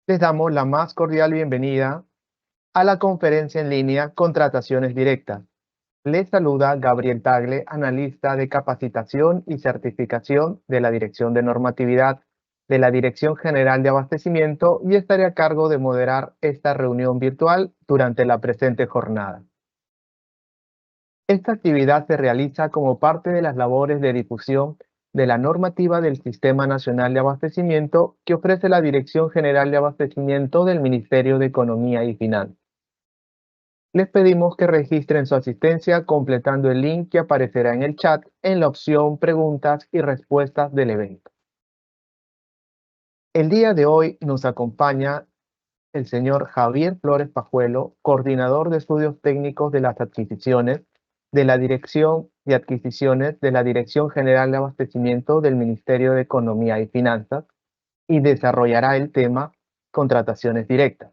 Les damos la más cordial bienvenida a la conferencia en línea Contrataciones Directas. Les saluda Gabriel Tagle, analista de capacitación y certificación de la Dirección de Normatividad de la Dirección General de Abastecimiento, y estaré a cargo de moderar esta reunión virtual durante la presente jornada. Esta actividad se realiza como parte de las labores de difusión de la normativa del Sistema Nacional de Abastecimiento que ofrece la Dirección General de Abastecimiento del Ministerio de Economía y Finanzas. Les pedimos que registren su asistencia completando el link que aparecerá en el chat en la opción Preguntas y Respuestas del evento. El día de hoy nos acompaña el señor Javier Flores Pajuelo, coordinador de estudios técnicos de las adquisiciones de la Dirección de Adquisiciones de la Dirección General de Abastecimiento del Ministerio de Economía y Finanzas, y desarrollará el tema contrataciones directas.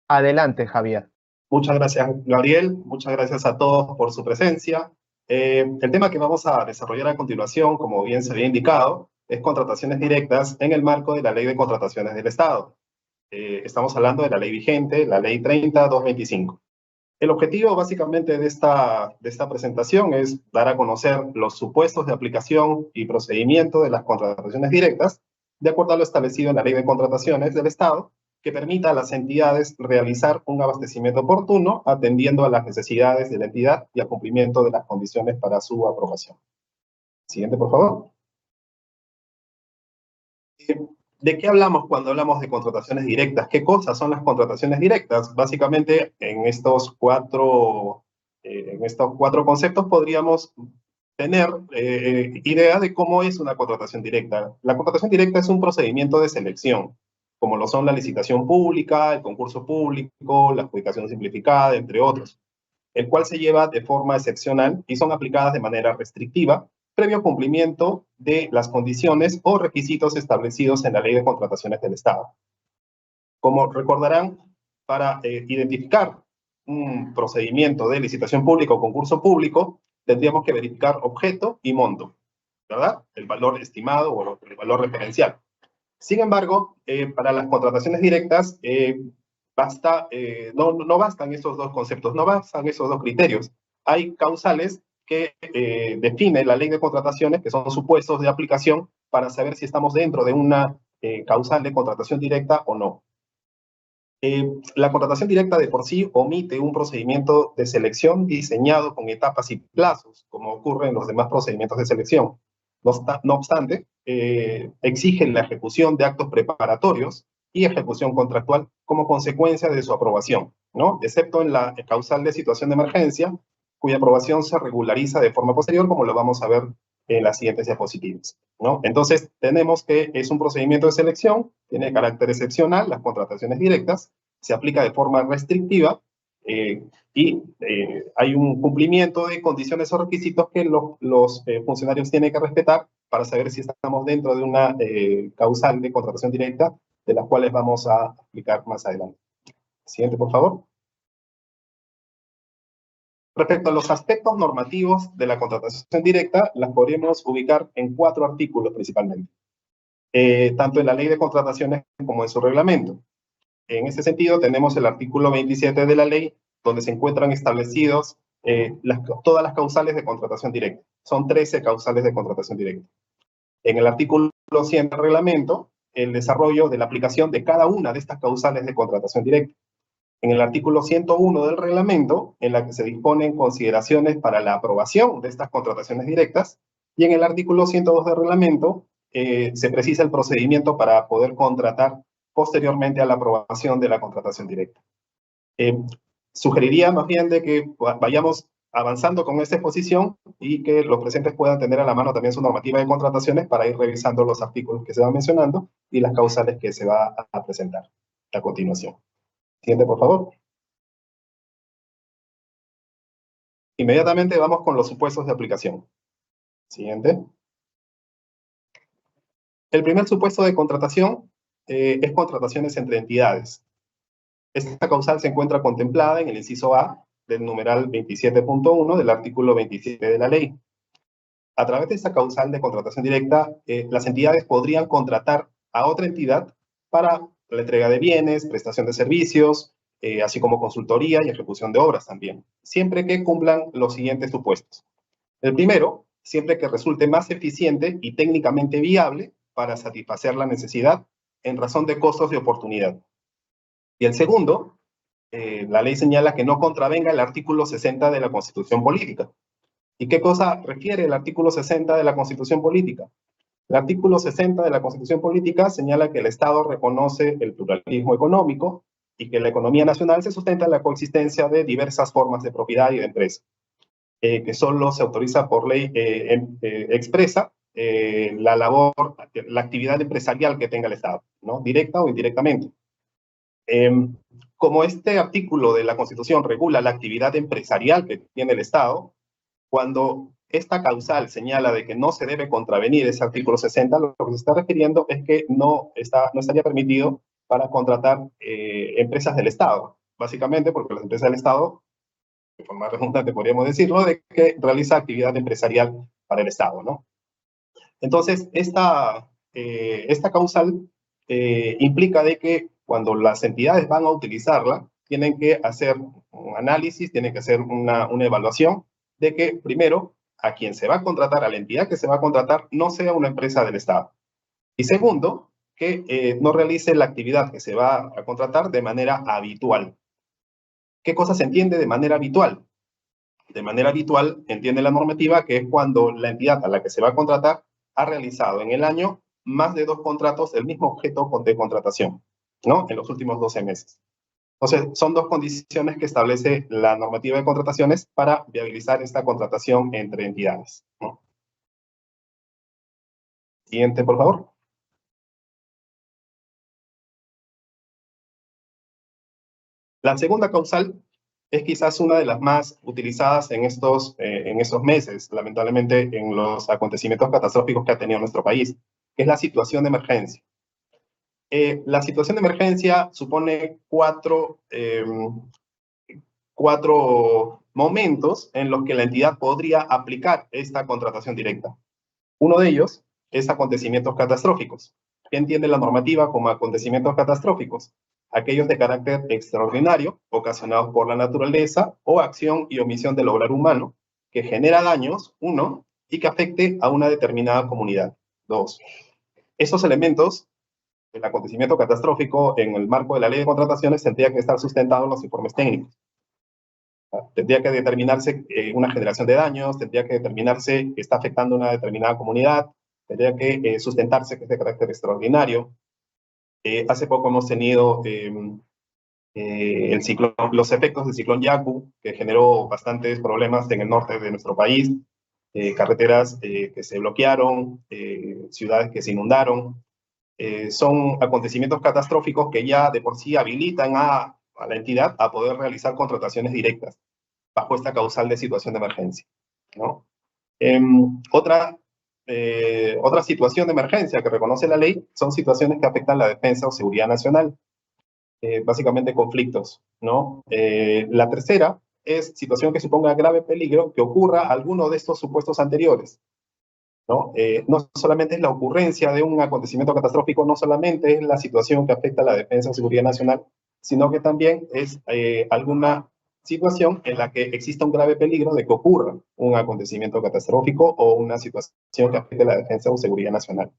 Adelante, Javier. Muchas gracias, Gabriel. Muchas gracias a todos por su presencia. El tema que vamos a desarrollar a continuación, como bien se había indicado, es contrataciones directas en el marco de la Ley de Contrataciones del Estado. Estamos hablando de la ley vigente, la Ley 30-225. El objetivo básicamente de esta presentación es dar a conocer los supuestos de aplicación y procedimiento de las contrataciones directas, de acuerdo a lo establecido en la Ley de Contrataciones del Estado, que permita a las entidades realizar un abastecimiento oportuno, atendiendo a las necesidades de la entidad y al cumplimiento de las condiciones para su aprobación. Siguiente, por favor. ¿De qué hablamos cuando hablamos de contrataciones directas? ¿Qué cosas son las contrataciones directas? Básicamente, en estos cuatro conceptos podríamos tener idea de cómo es una contratación directa. La contratación directa es un procedimiento de selección, como lo son la licitación pública, el concurso público, la adjudicación simplificada, entre otros, el cual se lleva de forma excepcional y son aplicadas de manera restrictiva, previo cumplimiento de las condiciones o requisitos establecidos en la Ley de Contrataciones del Estado. Como recordarán, para identificar un procedimiento de licitación pública o concurso público, tendríamos que verificar objeto y monto, ¿verdad? El valor estimado o el valor referencial. Sin embargo, para las contrataciones directas, no bastan esos dos conceptos, no bastan esos dos criterios. Hay causales que define la Ley de Contrataciones, que son supuestos de aplicación para saber si estamos dentro de una causal de contratación directa o no. La contratación directa de por sí omite un procedimiento de selección diseñado con etapas y plazos, como ocurre en los demás procedimientos de selección. No obstante, exige la ejecución de actos preparatorios y ejecución contractual como consecuencia de su aprobación, ¿no? Excepto en la causal de situación de emergencia, cuya aprobación se regulariza de forma posterior, como lo vamos a ver en las siguientes diapositivas, ¿no? Entonces, tenemos que es un procedimiento de selección, tiene carácter excepcional, las contrataciones directas, se aplica de forma restrictiva y hay un cumplimiento de condiciones o requisitos que los funcionarios tienen que respetar para saber si estamos dentro de una causal de contratación directa, de las cuales vamos a aplicar más adelante. Siguiente, por favor. Respecto a los aspectos normativos de la contratación directa, las podríamos ubicar en 4 artículos principalmente, tanto en la Ley de Contrataciones como en su reglamento. En ese sentido, tenemos el artículo 27 de la ley, donde se encuentran establecidos todas las causales de contratación directa. Son 13 causales de contratación directa. En el artículo 100 del reglamento, el desarrollo de la aplicación de cada una de estas causales de contratación directa. En el artículo 101 del reglamento, en la que se disponen consideraciones para la aprobación de estas contrataciones directas, y en el artículo 102 del reglamento se precisa el procedimiento para poder contratar posteriormente a la aprobación de la contratación directa. Sugeriría más bien de que vayamos avanzando con esta exposición y que los presentes puedan tener a la mano también su normativa de contrataciones para ir revisando los artículos que se van mencionando y las causales que se va a presentar a continuación. Siguiente, por favor. Inmediatamente vamos con los supuestos de aplicación. Siguiente. El primer supuesto de contratación es contrataciones entre entidades. Esta causal se encuentra contemplada en el inciso A del numeral 27.1 del artículo 27 de la ley. A través de esta causal de contratación directa, las entidades podrían contratar a otra entidad para la entrega de bienes, prestación de servicios, así como consultoría y ejecución de obras también, siempre que cumplan los siguientes supuestos. El primero, siempre que resulte más eficiente y técnicamente viable para satisfacer la necesidad en razón de costos de oportunidad. Y el segundo, la ley señala que no contravenga el artículo 60 de la Constitución Política. ¿Y qué cosa refiere el artículo 60 de la Constitución Política? El artículo 60 de la Constitución Política señala que el Estado reconoce el pluralismo económico y que la economía nacional se sustenta en la coexistencia de diversas formas de propiedad y de empresa, que solo se autoriza por ley expresa la labor, la actividad empresarial que tenga el Estado, ¿no? Directa o indirectamente. Como este artículo de la Constitución regula la actividad empresarial que tiene el Estado, cuando esta causal señala de que no se debe contravenir ese artículo 60, lo que se está refiriendo es que no estaría permitido para contratar empresas del Estado, básicamente porque las empresas del Estado, de forma redundante podríamos decirlo, de que realiza actividad empresarial para el Estado, ¿no? Entonces, esta causal implica de que cuando las entidades van a utilizarla, tienen que hacer un análisis, tienen que hacer una evaluación de que, primero, a quien se va a contratar, a la entidad que se va a contratar, no sea una empresa del Estado. Y segundo, que no realice la actividad que se va a contratar de manera habitual. ¿Qué cosa se entiende de manera habitual? De manera habitual, entiende la normativa que es cuando la entidad a la que se va a contratar ha realizado en el año más de 2 contratos del mismo objeto de contratación, ¿no? En los últimos 12 meses. Entonces, son 2 condiciones que establece la normativa de contrataciones para viabilizar esta contratación entre entidades, ¿no? Siguiente, por favor. La segunda causal es quizás una de las más utilizadas en estos meses, lamentablemente, en los acontecimientos catastróficos que ha tenido nuestro país, que es la situación de emergencia. La situación de emergencia supone cuatro momentos en los que la entidad podría aplicar esta contratación directa. Uno de ellos es acontecimientos catastróficos. ¿Qué entiende la normativa como acontecimientos catastróficos? Aquellos de carácter extraordinario, ocasionados por la naturaleza o acción y omisión del obrar humano, que genera daños, uno, y que afecte a una determinada comunidad, dos. Esos elementos, el acontecimiento catastrófico en el marco de la ley de contrataciones, tendría que estar sustentado en los informes técnicos. Tendría que determinarse una generación de daños, tendría que determinarse que está afectando a una determinada comunidad, tendría que sustentarse que es de carácter extraordinario. Hace poco hemos tenido los efectos del ciclón Yaku, que generó bastantes problemas en el norte de nuestro país, carreteras que se bloquearon, ciudades que se inundaron. Son acontecimientos catastróficos que ya de por sí habilitan a la entidad a poder realizar contrataciones directas bajo esta causal de situación de emergencia, ¿no? Otra situación de emergencia que reconoce la ley son situaciones que afectan la defensa o seguridad nacional, básicamente conflictos, ¿no? La tercera es situación que suponga grave peligro que ocurra alguno de estos supuestos anteriores, ¿no? No solamente es la ocurrencia de un acontecimiento catastrófico, no solamente es la situación que afecta a la defensa o seguridad nacional, sino que también es alguna situación en la que exista un grave peligro de que ocurra un acontecimiento catastrófico o una situación que afecte a la defensa o seguridad nacional.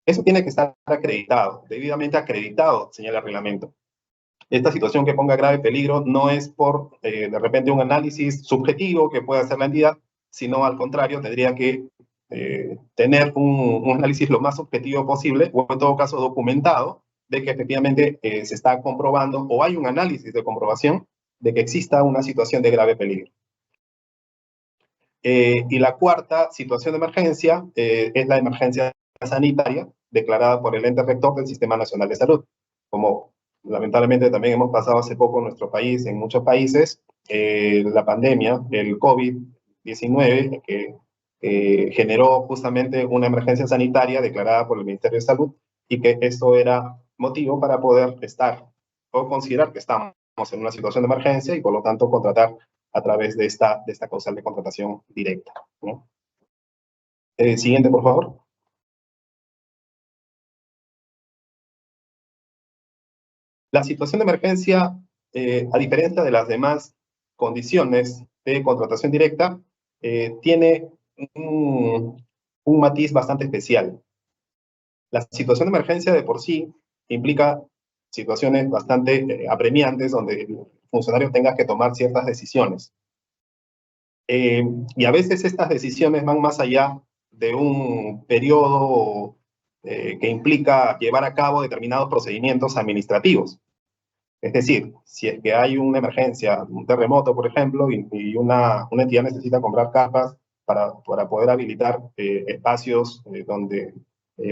Eso tiene que estar acreditado, debidamente acreditado, señala el reglamento. Esta situación que ponga grave peligro no es por, de repente, un análisis subjetivo que pueda hacer la entidad, sino al contrario, tendría que tener un análisis lo más objetivo posible, o en todo caso documentado, de que efectivamente se está comprobando, o hay un análisis de comprobación de que exista una situación de grave peligro. Y la cuarta situación de emergencia es la emergencia sanitaria declarada por el ente rector del Sistema Nacional de Salud. Como lamentablemente también hemos pasado hace poco en nuestro país, en muchos países, la pandemia, el COVID-19, que generó justamente una emergencia sanitaria declarada por el Ministerio de Salud, y que esto era motivo para poder estar o considerar que estamos en una situación de emergencia y por lo tanto contratar a través de esta causal de contratación directa, ¿no? Siguiente, por favor. La situación de emergencia, a diferencia de las demás condiciones de contratación directa, tiene un matiz bastante especial. La situación de emergencia de por sí implica situaciones bastante apremiantes donde el funcionario tenga que tomar ciertas decisiones. Y a veces estas decisiones van más allá de un periodo que implica llevar a cabo determinados procedimientos administrativos. Es decir, si es que hay una emergencia, un terremoto, por ejemplo, y una entidad necesita comprar capas para poder habilitar espacios donde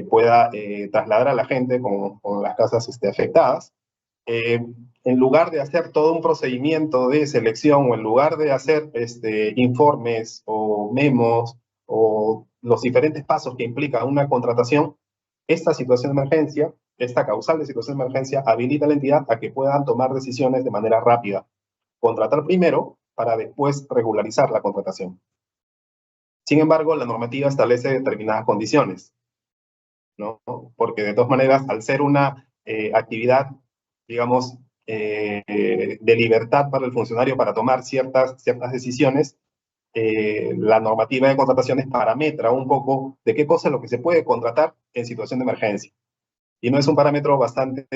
pueda trasladar a la gente con las casas afectadas, eh, en lugar de hacer todo un procedimiento de selección o en lugar de hacer informes o memos o los diferentes pasos que implica una contratación, esta situación de emergencia, esta causal de situación de emergencia, habilita a la entidad a que puedan tomar decisiones de manera rápida. Contratar primero para después regularizar la contratación. Sin embargo, la normativa establece determinadas condiciones, ¿no? Porque de todas maneras, al ser una actividad, digamos, de libertad para el funcionario para tomar ciertas decisiones, la normativa de contrataciones parametra un poco de qué cosa es lo que se puede contratar en situación de emergencia. Y no es un parámetro bastante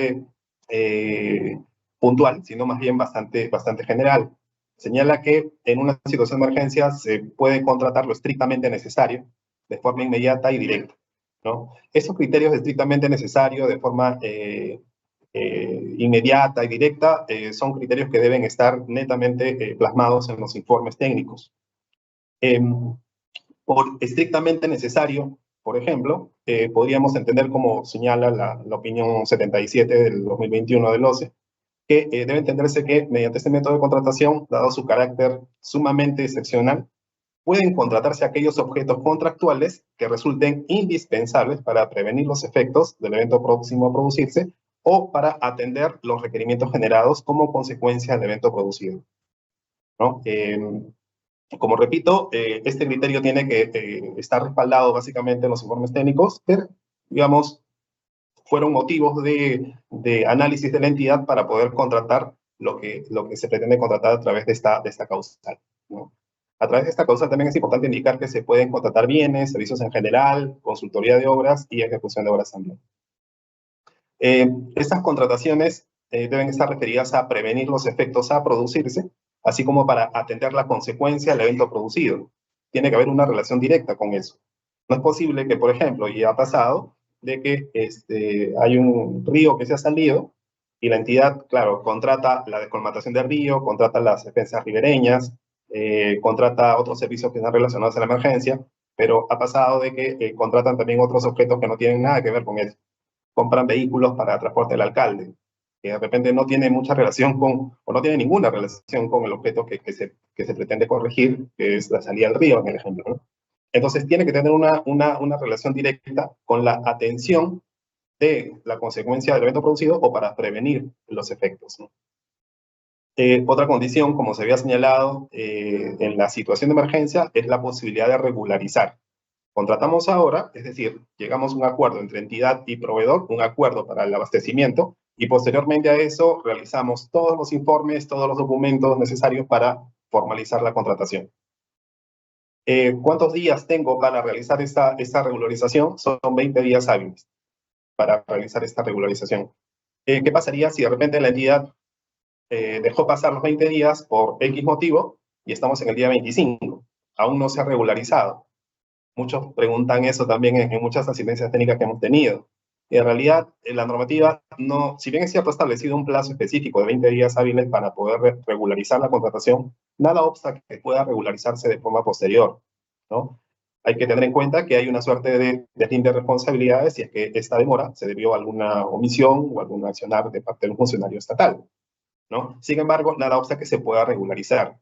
puntual, sino más bien bastante general. Señala que en una situación de emergencia se puede contratar lo estrictamente necesario, de forma inmediata y directa, ¿no? Esos criterios de estrictamente necesario, de forma inmediata y directa, son criterios que deben estar netamente plasmados en los informes técnicos. Por estrictamente necesario, por ejemplo, podríamos entender, como señala la opinión 77 del 2021 del OCE, que debe entenderse que mediante este método de contratación, dado su carácter sumamente excepcional, pueden contratarse aquellos objetos contractuales que resulten indispensables para prevenir los efectos del evento próximo a producirse o para atender los requerimientos generados como consecuencia del evento producido, ¿no? Como repito, este criterio tiene que estar respaldado básicamente en los informes técnicos, pero, digamos, fueron motivos de análisis de la entidad para poder contratar lo que se pretende contratar a través de esta causal, ¿no? A través de esta causal también es importante indicar que se pueden contratar bienes, servicios en general, consultoría de obras y ejecución de obras también. Estas contrataciones deben estar referidas a prevenir los efectos a producirse, así como para atender la consecuencia del evento producido. Tiene que haber una relación directa con eso. No es posible que, por ejemplo, y ha pasado, de que hay un río que se ha salido y la entidad, claro, contrata la descolmatación del río, contrata las defensas ribereñas, contrata otros servicios que están relacionados a la emergencia, pero ha pasado de que contratan también otros objetos que no tienen nada que ver con eso. Compran vehículos para transporte del alcalde, que de repente no tiene mucha relación con, o no tiene ninguna relación con el objeto que se pretende corregir, que es la salida del río, en el ejemplo, ¿no? Entonces tiene que tener una relación directa con la atención de la consecuencia del evento producido o para prevenir los efectos, ¿no? Otra condición, como se había señalado en la situación de emergencia, es la posibilidad de regularizar. Contratamos ahora, es decir, llegamos a un acuerdo entre entidad y proveedor, un acuerdo para el abastecimiento, y posteriormente a eso realizamos todos los informes, todos los documentos necesarios para formalizar la contratación. ¿Cuántos días tengo para realizar esta regularización? Son 20 días hábiles para realizar esta regularización. ¿Qué pasaría si de repente la entidad dejó pasar los 20 días por X motivo y estamos en el día 25? Aún no se ha regularizado. Muchos preguntan eso también en muchas asistencias técnicas que hemos tenido. Y en realidad, la normativa, no, si bien es cierto, ha establecido un plazo específico de 20 días hábiles para poder regularizar la contratación, nada obsta que pueda regularizarse de forma posterior, ¿no? Hay que tener en cuenta que hay una suerte de fin de responsabilidades si es que esta demora se debió a alguna omisión o algún accionar de parte de un funcionario estatal, ¿no? Sin embargo, nada obsta que se pueda regularizar,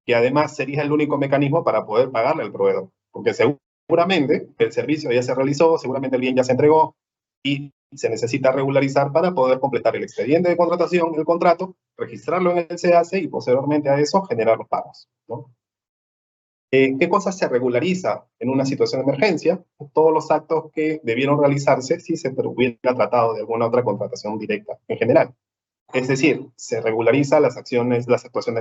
que además sería el único mecanismo para poder pagarle al proveedor, porque seguramente el servicio ya se realizó, seguramente el bien ya se entregó y se necesita regularizar para poder completar el expediente de contratación, el contrato, registrarlo en el SEACE y posteriormente a eso generar los pagos, ¿no? ¿Qué cosas se regulariza en una situación de emergencia? Todos los actos que debieron realizarse si se hubiera tratado de alguna otra contratación directa en general. Es decir, se regulariza las actuaciones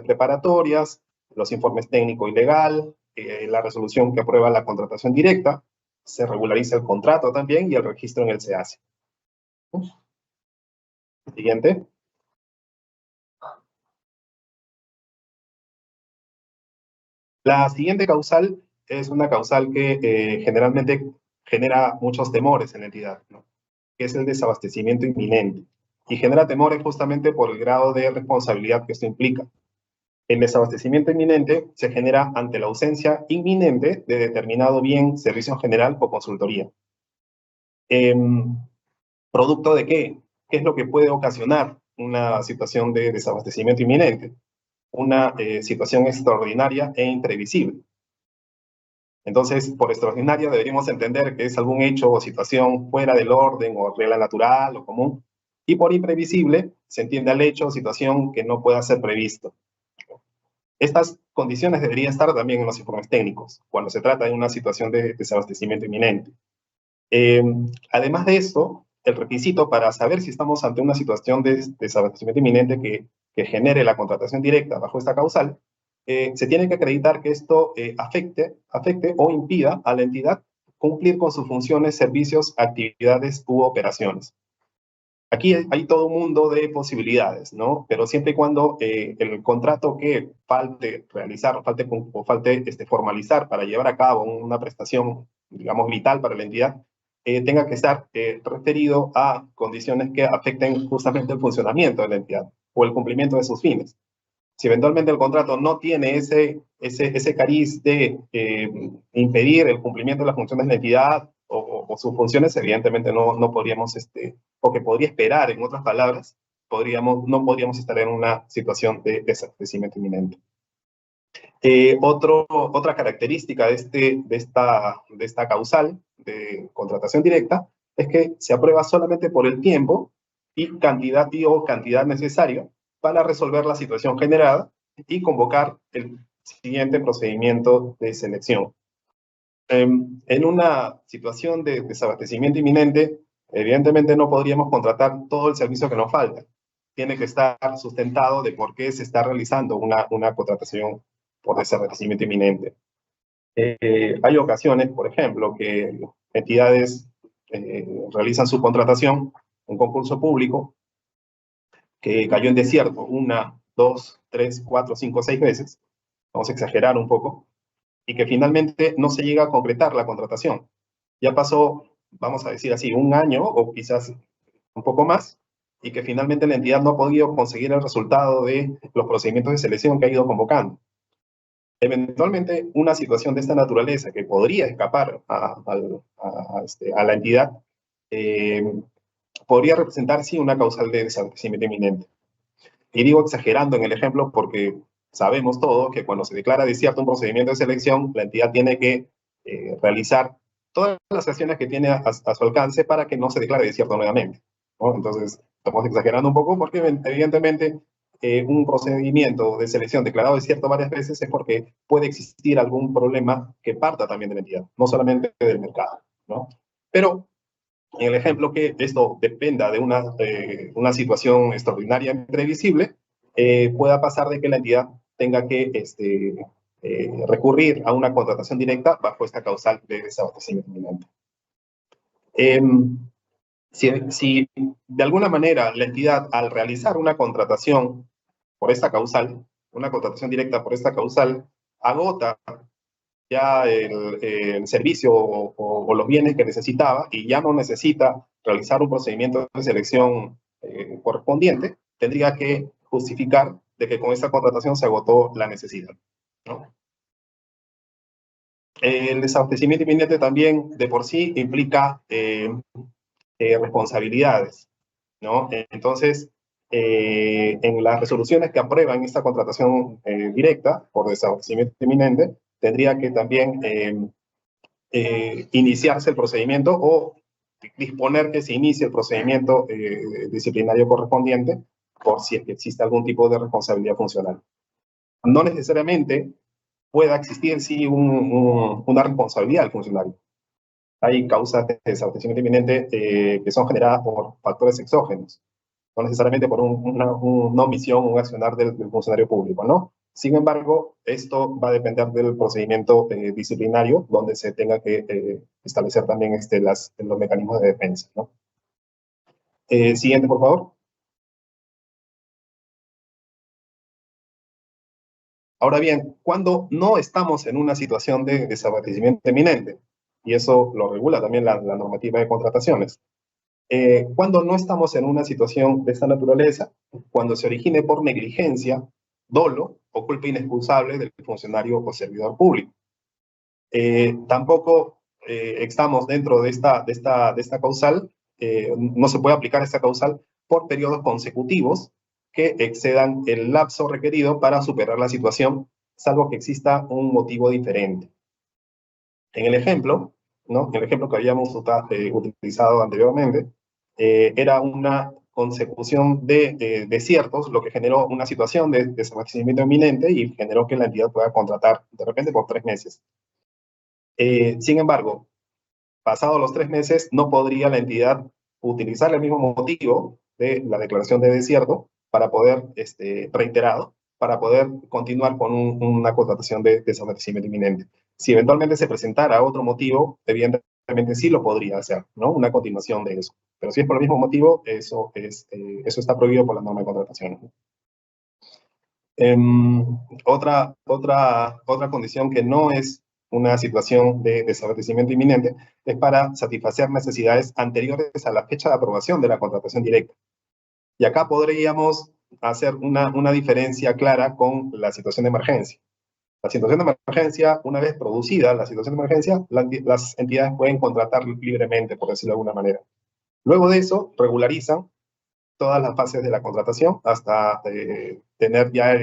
preparatorias, los informes técnico y legal, la resolución que aprueba la contratación directa, se regulariza el contrato también y el registro en el SEACE. Siguiente. La siguiente causal es una causal que generalmente genera muchos temores en la entidad, ¿no? Que es el desabastecimiento inminente. Y genera temores justamente por el grado de responsabilidad que esto implica. El desabastecimiento inminente se genera ante la ausencia inminente de determinado bien, servicio general o consultoría. ¿Producto de qué? ¿Qué es lo que puede ocasionar una situación de desabastecimiento inminente? Una situación extraordinaria e imprevisible. Entonces, por extraordinaria deberíamos entender que es algún hecho o situación fuera del orden o regla natural o común. Y por imprevisible se entiende al hecho o situación que no pueda ser previsto. Estas condiciones deberían estar también en los informes técnicos, cuando se trata de una situación de desabastecimiento inminente. Además de esto, el requisito para saber si estamos ante una situación de desabastecimiento inminente que genere la contratación directa bajo esta causal, se tiene que acreditar que esto afecte o impida a la entidad cumplir con sus funciones, servicios, actividades u operaciones. Aquí hay todo un mundo de posibilidades, ¿no? Pero siempre y cuando el contrato que falte realizar o falte formalizar para llevar a cabo una prestación, digamos, vital para la entidad, tenga que estar referido a condiciones que afecten justamente el funcionamiento de la entidad o el cumplimiento de sus fines. Si eventualmente el contrato no tiene ese cariz de impedir el cumplimiento de las funciones de la entidad o sus funciones, evidentemente no podríamos, o que podría esperar, en otras palabras, no podríamos estar en una situación de desabastecimiento inminente. Otra característica de esta causal de contratación directa es que se aprueba solamente por el tiempo y cantidad necesario para resolver la situación generada y convocar el siguiente procedimiento de selección. En una situación de desabastecimiento inminente, evidentemente no podríamos contratar todo el servicio que nos falta. Tiene que estar sustentado de por qué se está realizando una contratación por desabastecimiento inminente. Hay ocasiones, por ejemplo, que entidades realizan su contratación, un concurso público, que cayó en desierto 1, 2, 3, 4, 5, 6 veces, vamos a exagerar un poco, y que finalmente no se llega a concretar la contratación. Ya pasó, vamos a decir así, un año o quizás un poco más, y que finalmente la entidad no ha podido conseguir el resultado de los procedimientos de selección que ha ido convocando. Eventualmente, una situación de esta naturaleza que podría escapar a la entidad podría representar, sí, una causal de desabastecimiento inminente. Y digo exagerando en el ejemplo porque sabemos todos que cuando se declara desierto un procedimiento de selección, la entidad tiene que realizar todas las acciones que tiene a su alcance para que no se declare desierto nuevamente, ¿no? Entonces, estamos exagerando un poco porque evidentemente un procedimiento de selección declarado desierto varias veces es porque puede existir algún problema que parta también de la entidad, no solamente del mercado, ¿no? Pero en el ejemplo que esto dependa de una situación extraordinaria imprevisible, pueda pasar de que la entidad tenga que recurrir a una contratación directa bajo esta causal de desabastecimiento inminente. Si de alguna manera la entidad, al realizar una contratación por esta causal, una contratación directa por esta causal, agota ya el servicio o los bienes que necesitaba y ya no necesita realizar un procedimiento de selección correspondiente, tendría que justificar de que con esta contratación se agotó la necesidad, ¿no? El desabastecimiento inminente también de por sí implica responsabilidades, ¿no? Entonces, en las resoluciones que aprueban esta contratación directa por desabastecimiento inminente, tendría que también iniciarse el procedimiento o disponer que se inicie el procedimiento disciplinario correspondiente por si es que existe algún tipo de responsabilidad funcional. No necesariamente pueda existir sí una responsabilidad del funcionario. Hay causas de desabastecimiento inminente que son generadas por factores exógenos. no necesariamente por una omisión o un accionar del funcionario público, ¿no? Sin embargo, esto va a depender del procedimiento disciplinario, donde se tenga que establecer también los mecanismos de defensa, ¿no? Siguiente, por favor. Ahora bien, cuando no estamos en una situación de desabastecimiento eminente, y eso lo regula también la normativa de contrataciones, cuando no estamos en una situación de esta naturaleza, cuando se origine por negligencia, dolo o culpa inexcusable del funcionario o servidor público. Tampoco estamos dentro de esta causal, no se puede aplicar esta causal por periodos consecutivos que excedan el lapso requerido para superar la situación, salvo que exista un motivo diferente. En el ejemplo, ¿no? El ejemplo que habíamos utilizado anteriormente, era una consecución de desiertos, lo que generó una situación de desabastecimiento inminente y generó que la entidad pueda contratar de repente por 3 meses. Sin embargo, pasados los 3 meses, no podría la entidad utilizar el mismo motivo de la declaración de desierto para poder, reiterado, para poder continuar con una contratación de desabastecimiento inminente. Si eventualmente se presentara otro motivo, evidentemente sí lo podría hacer, ¿no? Una continuación de eso. Pero si es por el mismo motivo, eso está prohibido por la norma de contratación. Otra condición que no es una situación de desabastecimiento inminente es para satisfacer necesidades anteriores a la fecha de aprobación de la contratación directa. Y acá podríamos hacer una diferencia clara con la situación de emergencia. La situación de emergencia, una vez producida la situación de emergencia, las entidades pueden contratar libremente, por decirlo de alguna manera. Luego de eso, regularizan todas las fases de la contratación hasta tener ya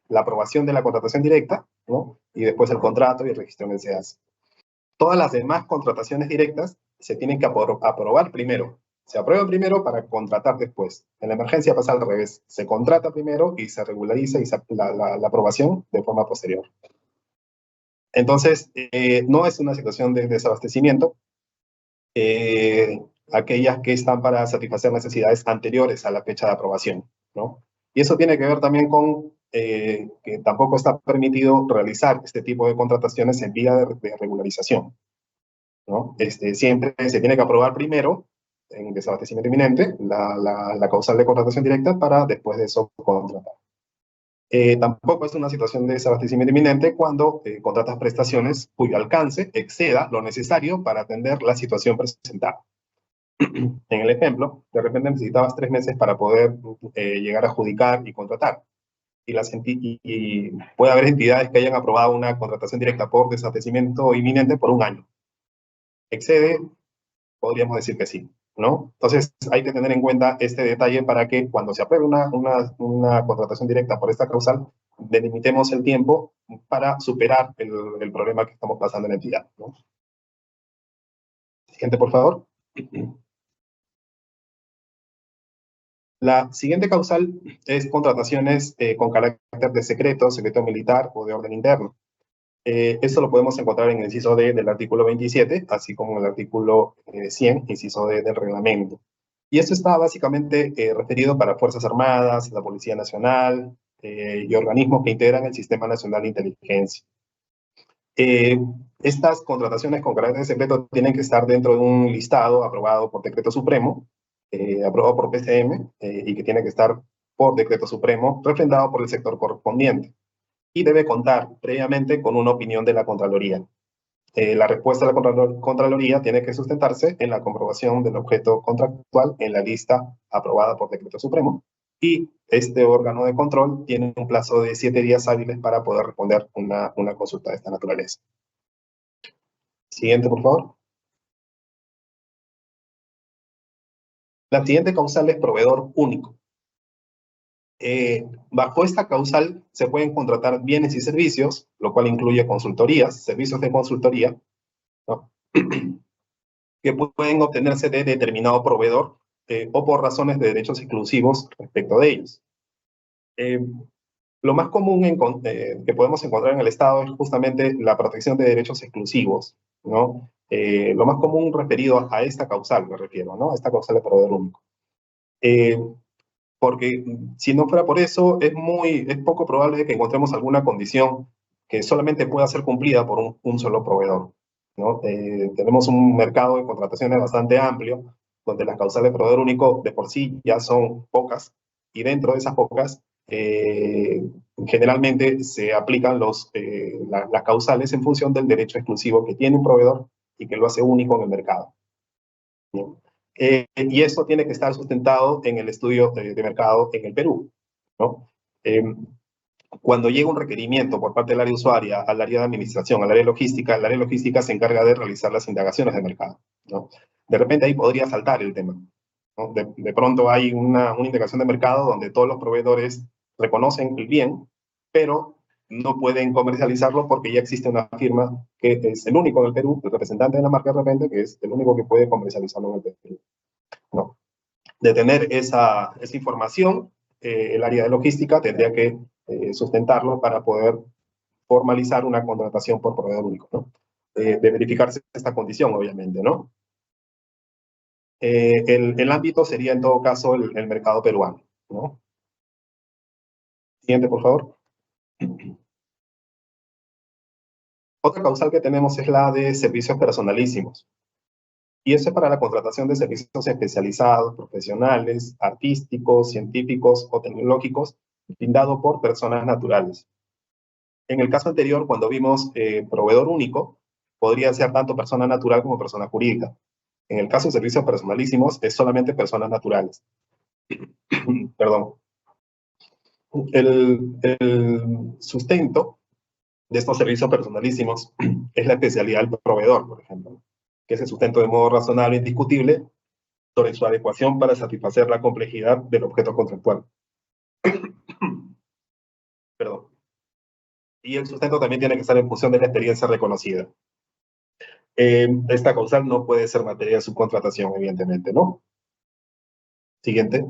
la aprobación de la contratación directa, ¿no? Y después el contrato y el registro en el SEAS. Todas las demás contrataciones directas se tienen que aprobar primero. Se aprueba primero para contratar después. En la emergencia pasa al revés. Se contrata primero y se regulariza la aprobación de forma posterior. Entonces, no es una situación de desabastecimiento. Aquellas que están para satisfacer necesidades anteriores a la fecha de aprobación, ¿no? Y eso tiene que ver también con que tampoco está permitido realizar este tipo de contrataciones en vía de regularización, ¿no? Siempre se tiene que aprobar primero, en desabastecimiento inminente, la causal de contratación directa para después de eso contratar. Tampoco es una situación de desabastecimiento inminente cuando contratas prestaciones cuyo alcance exceda lo necesario para atender la situación presentada. En el ejemplo, de repente necesitabas 3 meses para poder llegar a adjudicar y contratar. Y puede haber entidades que hayan aprobado una contratación directa por desabastecimiento inminente por 1 año. ¿Excede? Podríamos decir que sí, ¿no? Entonces hay que tener en cuenta este detalle para que cuando se apruebe una contratación directa por esta causal, delimitemos el tiempo para superar el problema que estamos pasando en la entidad, ¿no? Siguiente, por favor. La siguiente causal es contrataciones con carácter de secreto militar o de orden interno. Esto lo podemos encontrar en el inciso D del artículo 27, así como en el artículo 100, inciso D del reglamento. Y esto está básicamente referido para Fuerzas Armadas, la Policía Nacional y organismos que integran el Sistema Nacional de Inteligencia. Estas contrataciones con carácter secreto tienen que estar dentro de un listado aprobado por decreto supremo, aprobado por PCM, y que tiene que estar por decreto supremo, refrendado por el sector correspondiente. Y debe contar previamente con una opinión de la Contraloría. La respuesta de la Contraloría tiene que sustentarse en la comprobación del objeto contractual en la lista aprobada por decreto supremo, y este órgano de control tiene un plazo de 7 días hábiles para poder responder una consulta de esta naturaleza. Siguiente, por favor. La siguiente causal es proveedor único. Bajo esta causal se pueden contratar bienes y servicios, lo cual incluye consultorías, servicios de consultoría, ¿no? que pueden obtenerse de determinado proveedor o por razones de derechos exclusivos respecto de ellos. Lo más común que podemos encontrar en el Estado es justamente la protección de derechos exclusivos, ¿no? Lo más común referido a esta causal, me refiero, ¿no? A esta causal de proveedor único. porque si no fuera por eso, es poco probable que encontremos alguna condición que solamente pueda ser cumplida por un solo proveedor, ¿no? Tenemos un mercado de contrataciones bastante amplio, donde las causales de proveedor único de por sí ya son pocas, y dentro de esas pocas, generalmente se aplican las causales en función del derecho exclusivo que tiene un proveedor y que lo hace único en el mercado, ¿no? Y eso tiene que estar sustentado en el estudio de mercado en el Perú, ¿no? Cuando llega un requerimiento por parte del área usuaria al área de administración, al área logística, el área logística se encarga de realizar las indagaciones de mercado, ¿no? De repente ahí podría saltar el tema, ¿no? De pronto hay una indagación de mercado donde todos los proveedores reconocen el bien, pero no pueden comercializarlo porque ya existe una firma que es el único en el Perú, el representante de la marca de repente, que es el único que puede comercializarlo en el Perú, ¿no? De tener esa información, el área de logística tendría que sustentarlo para poder formalizar una contratación por proveedor único, ¿no? De verificarse esta condición, obviamente, ¿no? El ámbito sería, en todo caso, el mercado peruano, ¿no? Siguiente, por favor. Otra causal que tenemos es la de servicios personalísimos. Y eso es para la contratación de servicios especializados, profesionales, artísticos, científicos o tecnológicos, brindado por personas naturales. En el caso anterior, cuando vimos proveedor único, podría ser tanto persona natural como persona jurídica. En el caso de servicios personalísimos, es solamente personas naturales. Perdón. El sustento de estos servicios personalísimos es la especialidad del proveedor, por ejemplo, que se sustenta de modo razonable e indiscutible sobre su adecuación para satisfacer la complejidad del objeto contractual. Perdón. Y el sustento también tiene que estar en función de la experiencia reconocida. Esta causal no puede ser materia de subcontratación, evidentemente, ¿no? Siguiente.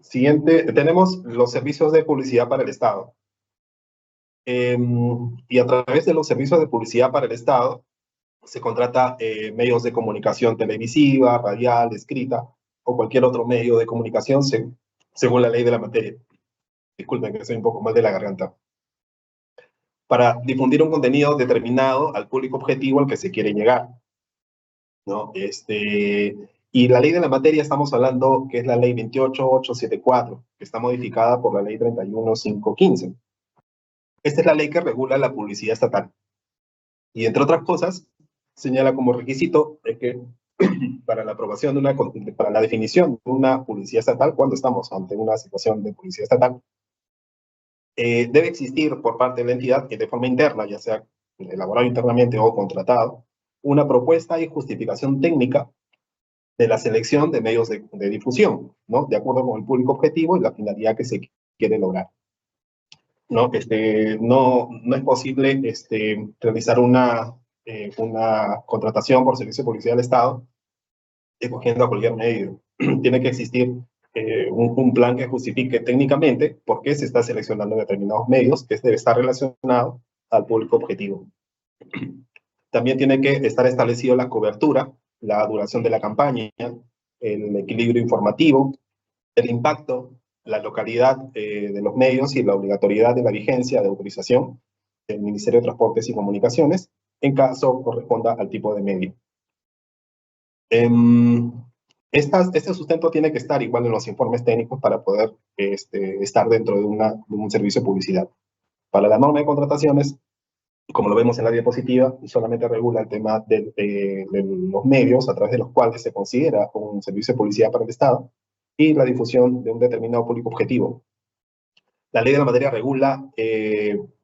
Siguiente, tenemos los servicios de publicidad para el Estado. Y a través de los servicios de publicidad para el Estado, se contrata medios de comunicación televisiva, radial, escrita, o cualquier otro medio de comunicación según la ley de la materia. Disculpen que soy un poco mal de la garganta. Para difundir un contenido determinado al público objetivo al que se quiere llegar, ¿no? Y la ley de la materia estamos hablando que es la ley 28874, que está modificada por la ley 31515. Esta es la ley que regula la publicidad estatal. Y entre otras cosas, señala como requisito que para la aprobación para la definición de una publicidad estatal, cuando estamos ante una situación de publicidad estatal, debe existir por parte de la entidad que de forma interna, ya sea elaborado internamente o contratado, una propuesta y justificación técnica de la selección de medios de difusión, ¿no? De acuerdo con el público objetivo y la finalidad que se quiere lograr, ¿no? No es posible realizar una contratación por servicio de publicidad del Estado escogiendo a cualquier medio. Tiene que existir un plan que justifique técnicamente por qué se está seleccionando determinados medios, que debe estar relacionado al público objetivo. También tiene que estar establecido la cobertura, la duración de la campaña, el equilibrio informativo, el impacto, la localidad de los medios y la obligatoriedad de la vigencia de autorización del Ministerio de Transportes y Comunicaciones, en caso corresponda al tipo de medio. Este sustento tiene que estar igual en los informes técnicos para poder estar dentro de un servicio de publicidad. Para la norma de contrataciones, como lo vemos en la diapositiva, solamente regula el tema de los medios a través de los cuales se considera un servicio de publicidad para el Estado y la difusión de un determinado público objetivo. La ley de la materia regula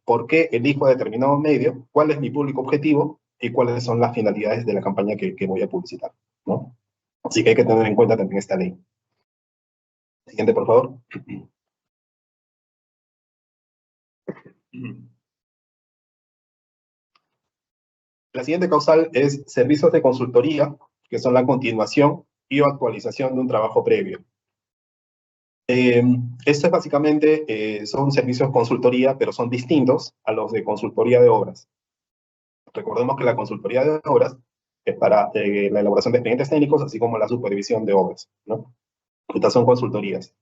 por qué elijo determinado medio, cuál es mi público objetivo y cuáles son las finalidades de la campaña que voy a publicitar, ¿no? Así que hay que tener en cuenta también esta ley. Siguiente, por favor. La siguiente causal es servicios de consultoría, que son la continuación y o actualización de un trabajo previo. Esto es básicamente, son servicios de consultoría, pero son distintos a los de consultoría de obras. Recordemos que la consultoría de obras es para la elaboración de expedientes técnicos, así como la supervisión de obras, ¿no? Estas son consultorías.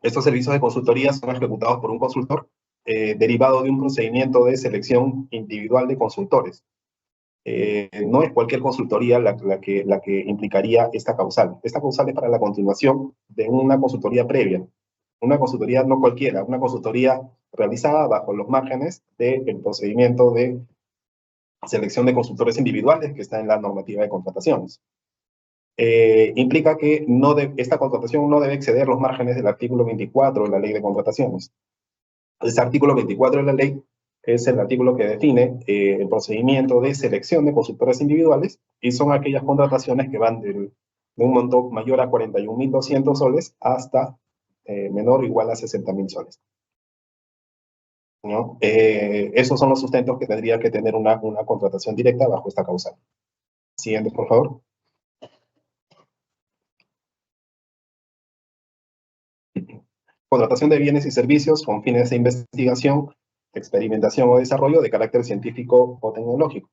Estos servicios de consultoría son ejecutados por un consultor derivado de un procedimiento de selección individual de consultores. No es cualquier consultoría la que implicaría esta causal. Esta causal es para la continuación de una consultoría previa. Una consultoría no cualquiera, una consultoría realizada bajo los márgenes del procedimiento de selección de consultores individuales que está en la normativa de contrataciones. Implica que esta contratación no debe exceder los márgenes del artículo 24 de la Ley de Contrataciones. Ese artículo 24 de la ley es el artículo que define el procedimiento de selección de consultores individuales y son aquellas contrataciones que van de un monto mayor a 41.200 soles hasta menor o igual a 60.000 soles. ¿No? Esos son los sustentos que tendría que tener una contratación directa bajo esta causal. Siguiente, por favor. Contratación de bienes y servicios con fines de investigación, experimentación o desarrollo de carácter científico o tecnológico.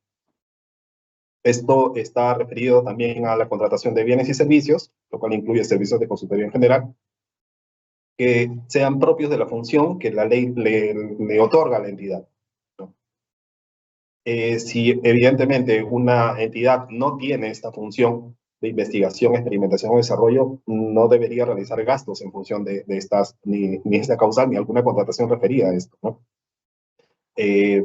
Esto está referido también a la contratación de bienes y servicios, lo cual incluye servicios de consultoría en general, que sean propios de la función que la ley le otorga a la entidad, ¿no? Si evidentemente una entidad no tiene esta función de investigación, experimentación o desarrollo, no debería realizar gastos en función de estas, ni esta causal, ni alguna contratación referida a esto, ¿no?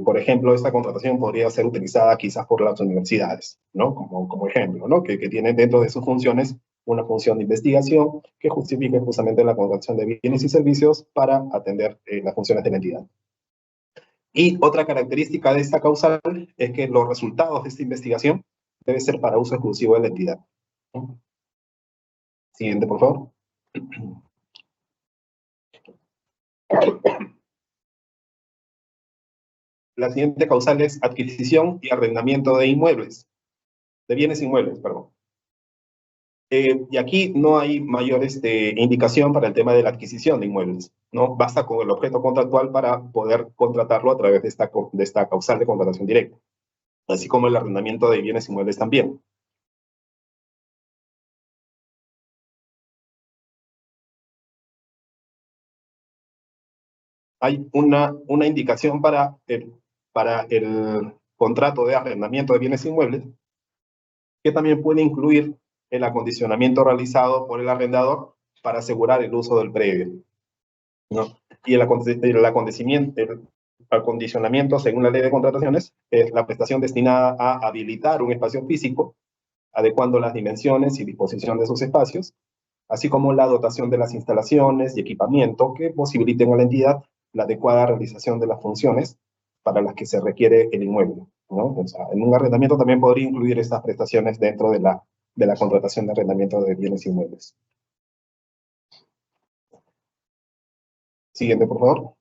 Por ejemplo, esta contratación podría ser utilizada quizás por las universidades, ¿no? Como ejemplo, ¿no? Que tienen dentro de sus funciones una función de investigación que justifique justamente la contratación de bienes y servicios para atender las funciones de la entidad. Y otra característica de esta causal es que los resultados de esta investigación deben ser para uso exclusivo de la entidad, ¿no? Siguiente, por favor. La siguiente causal es adquisición y arrendamiento de inmuebles, de bienes inmuebles, perdón. Y aquí no hay mayor indicación para el tema de la adquisición de inmuebles, ¿no? Basta con el objeto contractual para poder contratarlo a través de esta causal de contratación directa, así como el arrendamiento de bienes inmuebles también. Hay una indicación para el contrato de arrendamiento de bienes inmuebles, que también puede incluir el acondicionamiento realizado por el arrendador para asegurar el uso del predio, ¿no? Y el acondicionamiento, según la ley de contrataciones, es la prestación destinada a habilitar un espacio físico, adecuando las dimensiones y disposición de esos espacios, así como la dotación de las instalaciones y equipamiento que posibiliten a la entidad la adecuada realización de las funciones para las que se requiere el inmueble, ¿no? O sea, en un arrendamiento también podría incluir estas prestaciones dentro de la contratación de arrendamiento de bienes inmuebles. Siguiente, por favor.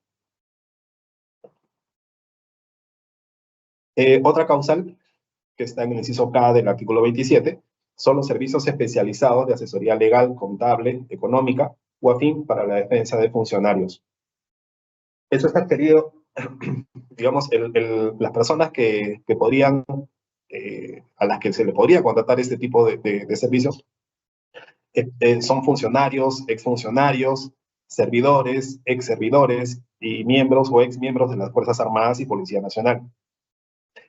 Otra causal que está en el inciso K del artículo 27 son los servicios especializados de asesoría legal, contable, económica o afín para la defensa de funcionarios. Eso está referido, digamos, las personas que podrían, a las que se le podría contratar este tipo de servicios, son funcionarios, exfuncionarios, servidores, exservidores y miembros o exmiembros de las Fuerzas Armadas y Policía Nacional.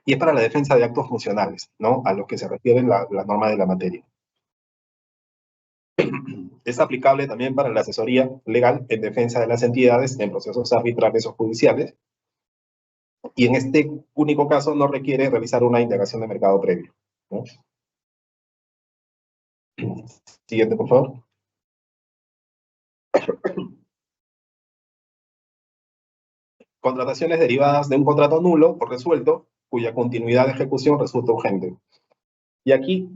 Y es para la defensa de actos funcionales, ¿no? A los que se refieren las normas de la materia. Es aplicable también para la asesoría legal en defensa de las entidades en procesos arbitrales o judiciales, y en este único caso no requiere realizar una indagación de mercado previo, ¿no? Siguiente, por favor. Contrataciones derivadas de un contrato nulo o resuelto, cuya continuidad de ejecución resulta urgente. Y aquí,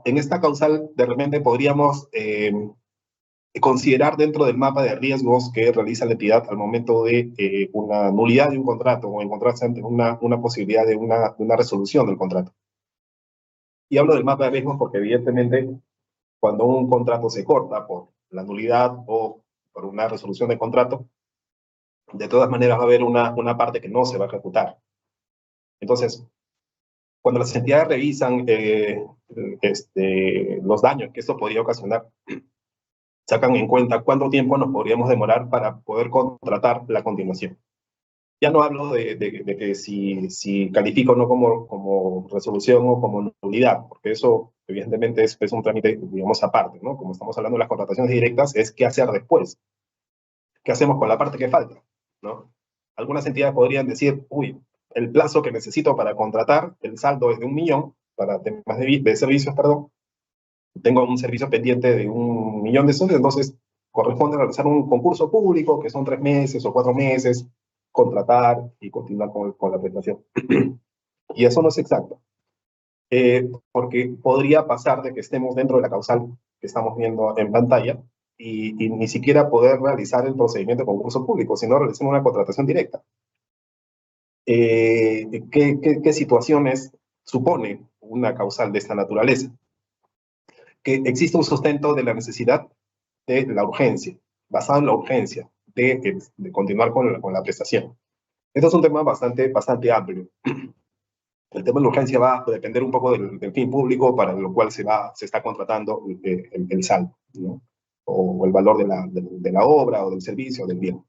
en esta causal, de repente podríamos considerar dentro del mapa de riesgos que realiza la entidad al momento de una nulidad de un contrato o encontrarse ante una posibilidad de una resolución del contrato. Y hablo del mapa de riesgos porque evidentemente cuando un contrato se corta por la nulidad o por una resolución de contrato, de todas maneras va a haber una parte que no se va a ejecutar. Entonces, cuando las entidades revisan los daños que esto podría ocasionar, sacan en cuenta cuánto tiempo nos podríamos demorar para poder contratar la continuación. Ya no hablo de que si califica o no como resolución o como nulidad, porque eso evidentemente es un trámite, digamos, aparte, ¿no? Como estamos hablando de las contrataciones directas, es qué hacer después. ¿Qué hacemos con la parte que falta? ¿No? Algunas entidades podrían decir, uy, el plazo que necesito para contratar, el saldo es de 1.000.000 para temas de servicios, perdón. Tengo un servicio pendiente de 1.000.000 de soles, entonces corresponde realizar un concurso público, que son 3 meses o 4 meses, contratar y continuar con la prestación. Y eso no es exacto, porque podría pasar de que estemos dentro de la causal que estamos viendo en pantalla y ni siquiera poder realizar el procedimiento de concurso público, sino realizar una contratación directa. ¿Qué situaciones supone una causal de esta naturaleza? Que existe un sustento de la necesidad de la urgencia, basado en la urgencia de continuar con la prestación. Esto es un tema bastante amplio. El tema de la urgencia va a depender un poco del fin público para lo cual se está contratando el saldo, ¿no? O el valor de la obra o del servicio o del bien.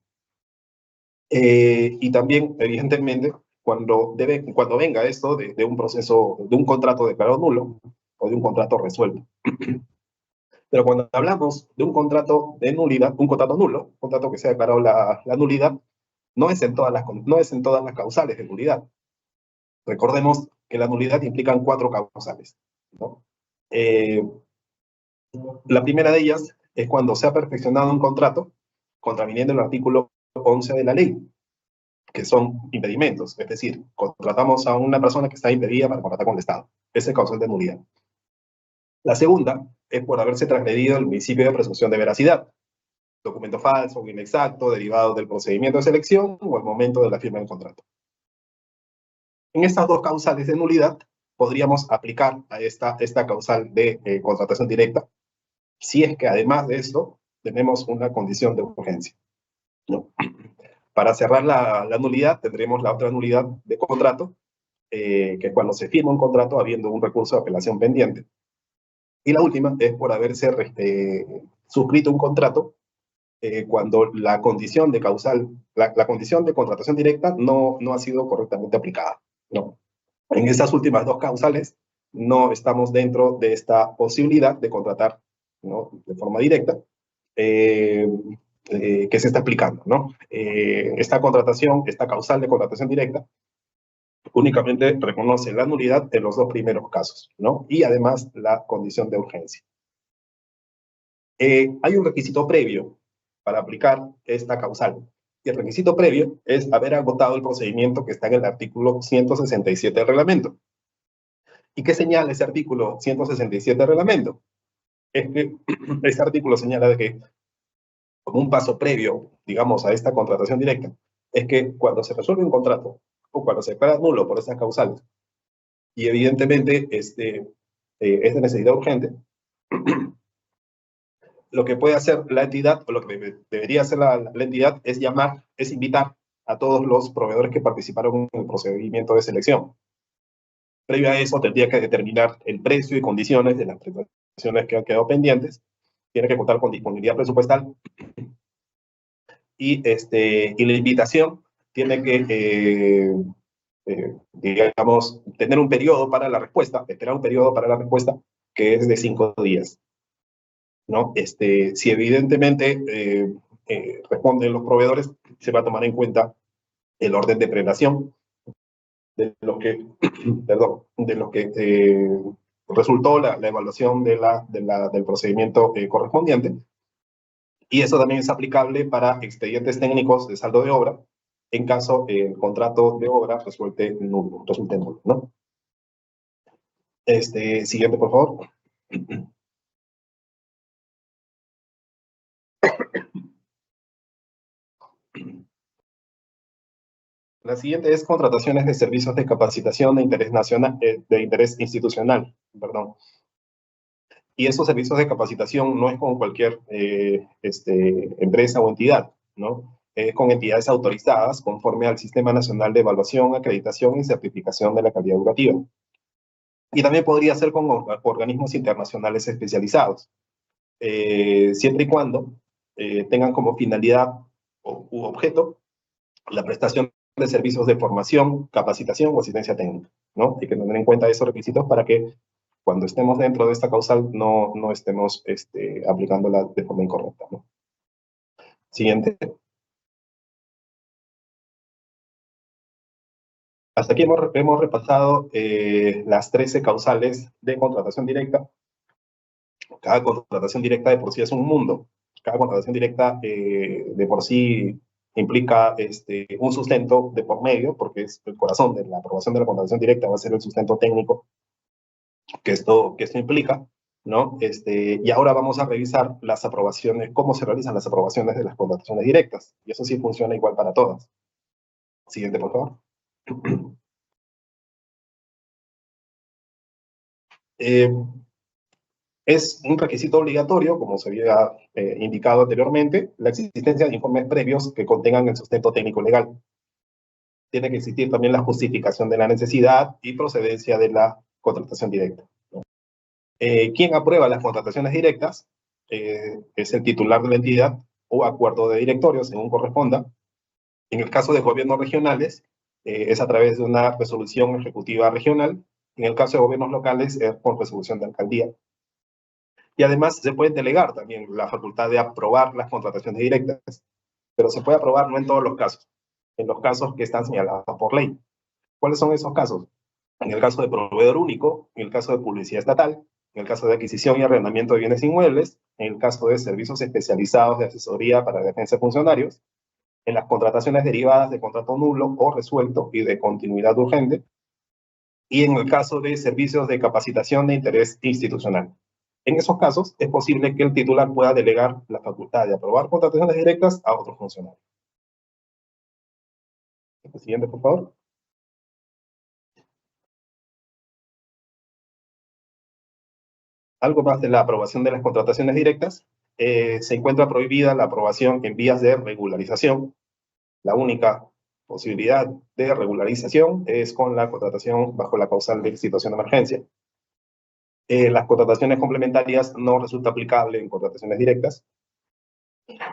Y también, evidentemente, cuando venga esto de un proceso, de un contrato declarado nulo o de un contrato resuelto. Pero cuando hablamos de un contrato de nulidad, un contrato nulo, un contrato que se ha declarado la nulidad, no es en todas las causales de nulidad. Recordemos que la nulidad implican 4 causales, ¿no? La primera de ellas es cuando se ha perfeccionado un contrato contraviniendo el artículo 11 de la ley, que son impedimentos, es decir, contratamos a una persona que está impedida para contratar con el Estado. Esa es causal de nulidad. La segunda es por haberse transgredido el principio de presunción de veracidad, documento falso o inexacto derivado del procedimiento de selección o al momento de la firma del contrato. En estas 2 causales de nulidad podríamos aplicar a esta causal de contratación directa, si es que además de esto tenemos una condición de urgencia, ¿no? Para cerrar la nulidad tendremos la otra nulidad de contrato, que es cuando se firma un contrato habiendo un recurso de apelación pendiente. Y la última es por haberse suscrito un contrato cuando la condición de causal, la condición de contratación directa no ha sido correctamente aplicada, ¿no? En estas últimas 2 causales no estamos dentro de esta posibilidad de contratar, ¿no?, de forma directa, que se está aplicando, ¿no? Esta causal de contratación directa únicamente reconoce la nulidad en los 2 primeros casos, ¿no? Y además la condición de urgencia. Hay un requisito previo para aplicar esta causal. Y el requisito previo es haber agotado el procedimiento que está en el artículo 167 del reglamento. ¿Y qué señala ese artículo 167 del reglamento? Es que este artículo señala de que, como un paso previo, digamos, a esta contratación directa, es que cuando se resuelve un contrato o cuando se declara nulo por estas causales, y evidentemente es de necesidad urgente, lo que puede hacer la entidad, o lo que debería hacer la entidad, es invitar a todos los proveedores que participaron en el procedimiento de selección. Previo a eso, tendría que determinar el precio y condiciones de las prestaciones que han quedado pendientes, tiene que contar con disponibilidad presupuestal, y la invitación tiene que, digamos, tener un periodo para la respuesta, esperar un periodo para la respuesta que es de 5 días, ¿no? Si evidentemente responden los proveedores, se va a tomar en cuenta el orden de prelación de lo que, resultó la evaluación del procedimiento correspondiente. Y eso también es aplicable para expedientes técnicos de saldo de obra, en caso el contrato de obra resulte nulo, ¿no? Siguiente, por favor. La siguiente es contrataciones de servicios de capacitación de interés nacional, de interés institucional, perdón. Y esos servicios de capacitación no es como cualquier empresa o entidad, ¿no? con entidades autorizadas conforme al Sistema Nacional de Evaluación, Acreditación y Certificación de la Calidad Educativa. Y también podría ser con organismos internacionales especializados, siempre y cuando tengan como finalidad u objeto la prestación de servicios de formación, capacitación o asistencia técnica, ¿no? Hay que tener en cuenta esos requisitos para que cuando estemos dentro de esta causal no estemos aplicándola de forma incorrecta, ¿no? Siguiente. Hasta aquí hemos repasado las 13 causales de contratación directa. Cada contratación directa de por sí es un mundo. Cada contratación directa de por sí implica un sustento de por medio, porque es el corazón de la aprobación de la contratación directa, va a ser el sustento técnico que esto implica, ¿no? Y ahora vamos a revisar las aprobaciones, cómo se realizan las aprobaciones de las contrataciones directas. Y eso sí funciona igual para todas. Siguiente, por favor. Es un requisito obligatorio, como se había indicado anteriormente, la existencia de informes previos que contengan el sustento técnico legal. Tiene que existir también la justificación de la necesidad y procedencia de la contratación directa, ¿no? ¿Quién aprueba las contrataciones directas? Es el titular de la entidad o acuerdo de directorio, según corresponda. En el caso de gobiernos regionales, es a través de una resolución ejecutiva regional. En el caso de gobiernos locales, es por resolución de alcaldía. Y además se puede delegar también la facultad de aprobar las contrataciones directas, pero se puede aprobar no en todos los casos, en los casos que están señalados por ley. ¿Cuáles son esos casos? En el caso de proveedor único, en el caso de publicidad estatal, en el caso de adquisición y arrendamiento de bienes inmuebles, en el caso de servicios especializados de asesoría para defensa de funcionarios, en las contrataciones derivadas de contrato nulo o resuelto y de continuidad urgente, y en el caso de servicios de capacitación de interés institucional. En esos casos, es posible que el titular pueda delegar la facultad de aprobar contrataciones directas a otros funcionarios. El siguiente, por favor. Algo más de la aprobación de las contrataciones directas. Se encuentra prohibida la aprobación en vías de regularización. La única posibilidad de regularización es con la contratación bajo la causal de situación de emergencia. Las contrataciones complementarias no resulta aplicable en contrataciones directas.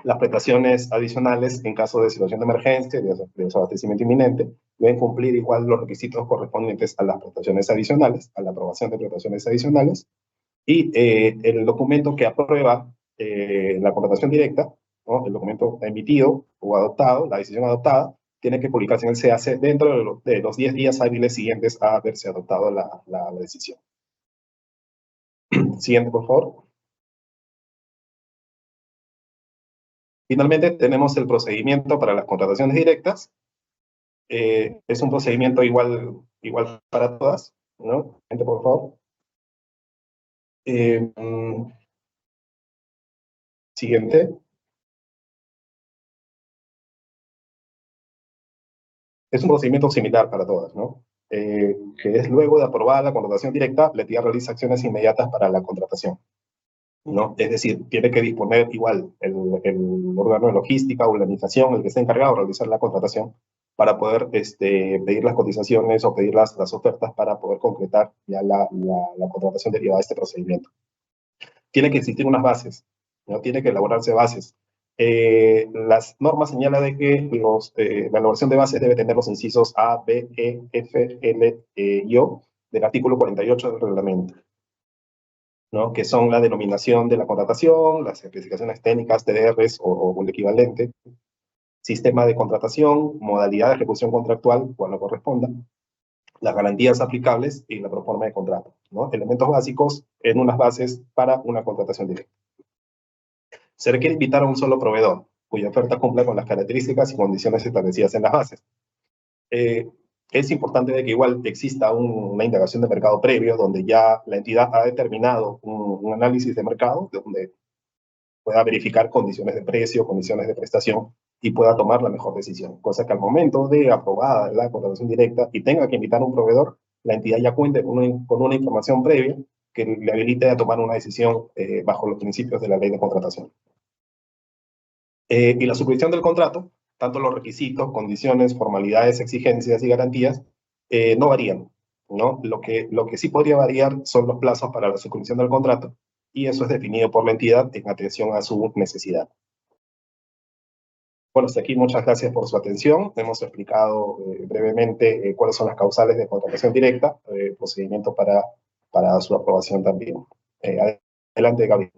Las prestaciones adicionales en caso de situación de emergencia, de desabastecimiento inminente, deben cumplir igual los requisitos correspondientes a las prestaciones adicionales, a la aprobación de prestaciones adicionales, y el documento que aprueba la contratación directa, ¿no? El documento emitido o adoptado, la decisión adoptada, tiene que publicarse en el CAC dentro de los 10 días hábiles siguientes a haberse adoptado la decisión. Siguiente, por favor. Finalmente, tenemos el procedimiento para las contrataciones directas. Es un procedimiento igual para todas, ¿no? Siguiente, por favor. Siguiente. Es un procedimiento similar para todas, ¿no? Que es luego de aprobada la contratación directa, la entidad realiza acciones inmediatas para la contratación, ¿no? Es decir, tiene que disponer igual el órgano de logística o la administración, el que esté encargado de realizar la contratación, para poder pedir las cotizaciones o pedir las ofertas para poder concretar ya la contratación derivada de este procedimiento. Tiene que existir unas bases, ¿no? Tiene que elaborarse bases. Las normas señalan de que la elaboración de bases debe tener los incisos A, B, E, F, L, y O del artículo 48 del reglamento, ¿no? Que son la denominación de la contratación, las especificaciones técnicas, TDRs o el equivalente, sistema de contratación, modalidad de ejecución contractual, cuando corresponda, las garantías aplicables y la proforma de contrato, ¿no? Elementos básicos en unas bases para una contratación directa. Se requiere invitar a un solo proveedor, cuya oferta cumpla con las características y condiciones establecidas en las bases. Es importante de que igual exista una indagación de mercado previo, donde ya la entidad ha determinado un análisis de mercado, donde pueda verificar condiciones de precio, condiciones de prestación, y pueda tomar la mejor decisión. Cosa que al momento de aprobada la contratación directa y tenga que invitar a un proveedor, la entidad ya cuente con una información previa que le habilite a tomar una decisión bajo los principios de la ley de contratación. Y la suscripción del contrato tanto los requisitos, condiciones, formalidades, exigencias y garantías no varían, ¿no? Lo que sí podría variar son los plazos para la suscripción del contrato, y eso es definido por la entidad en atención a su necesidad. Bueno, hasta aquí muchas gracias por su atención. Hemos explicado brevemente cuáles son las causales de contratación directa, procedimiento para su aprobación también. Adelante, Gabriel.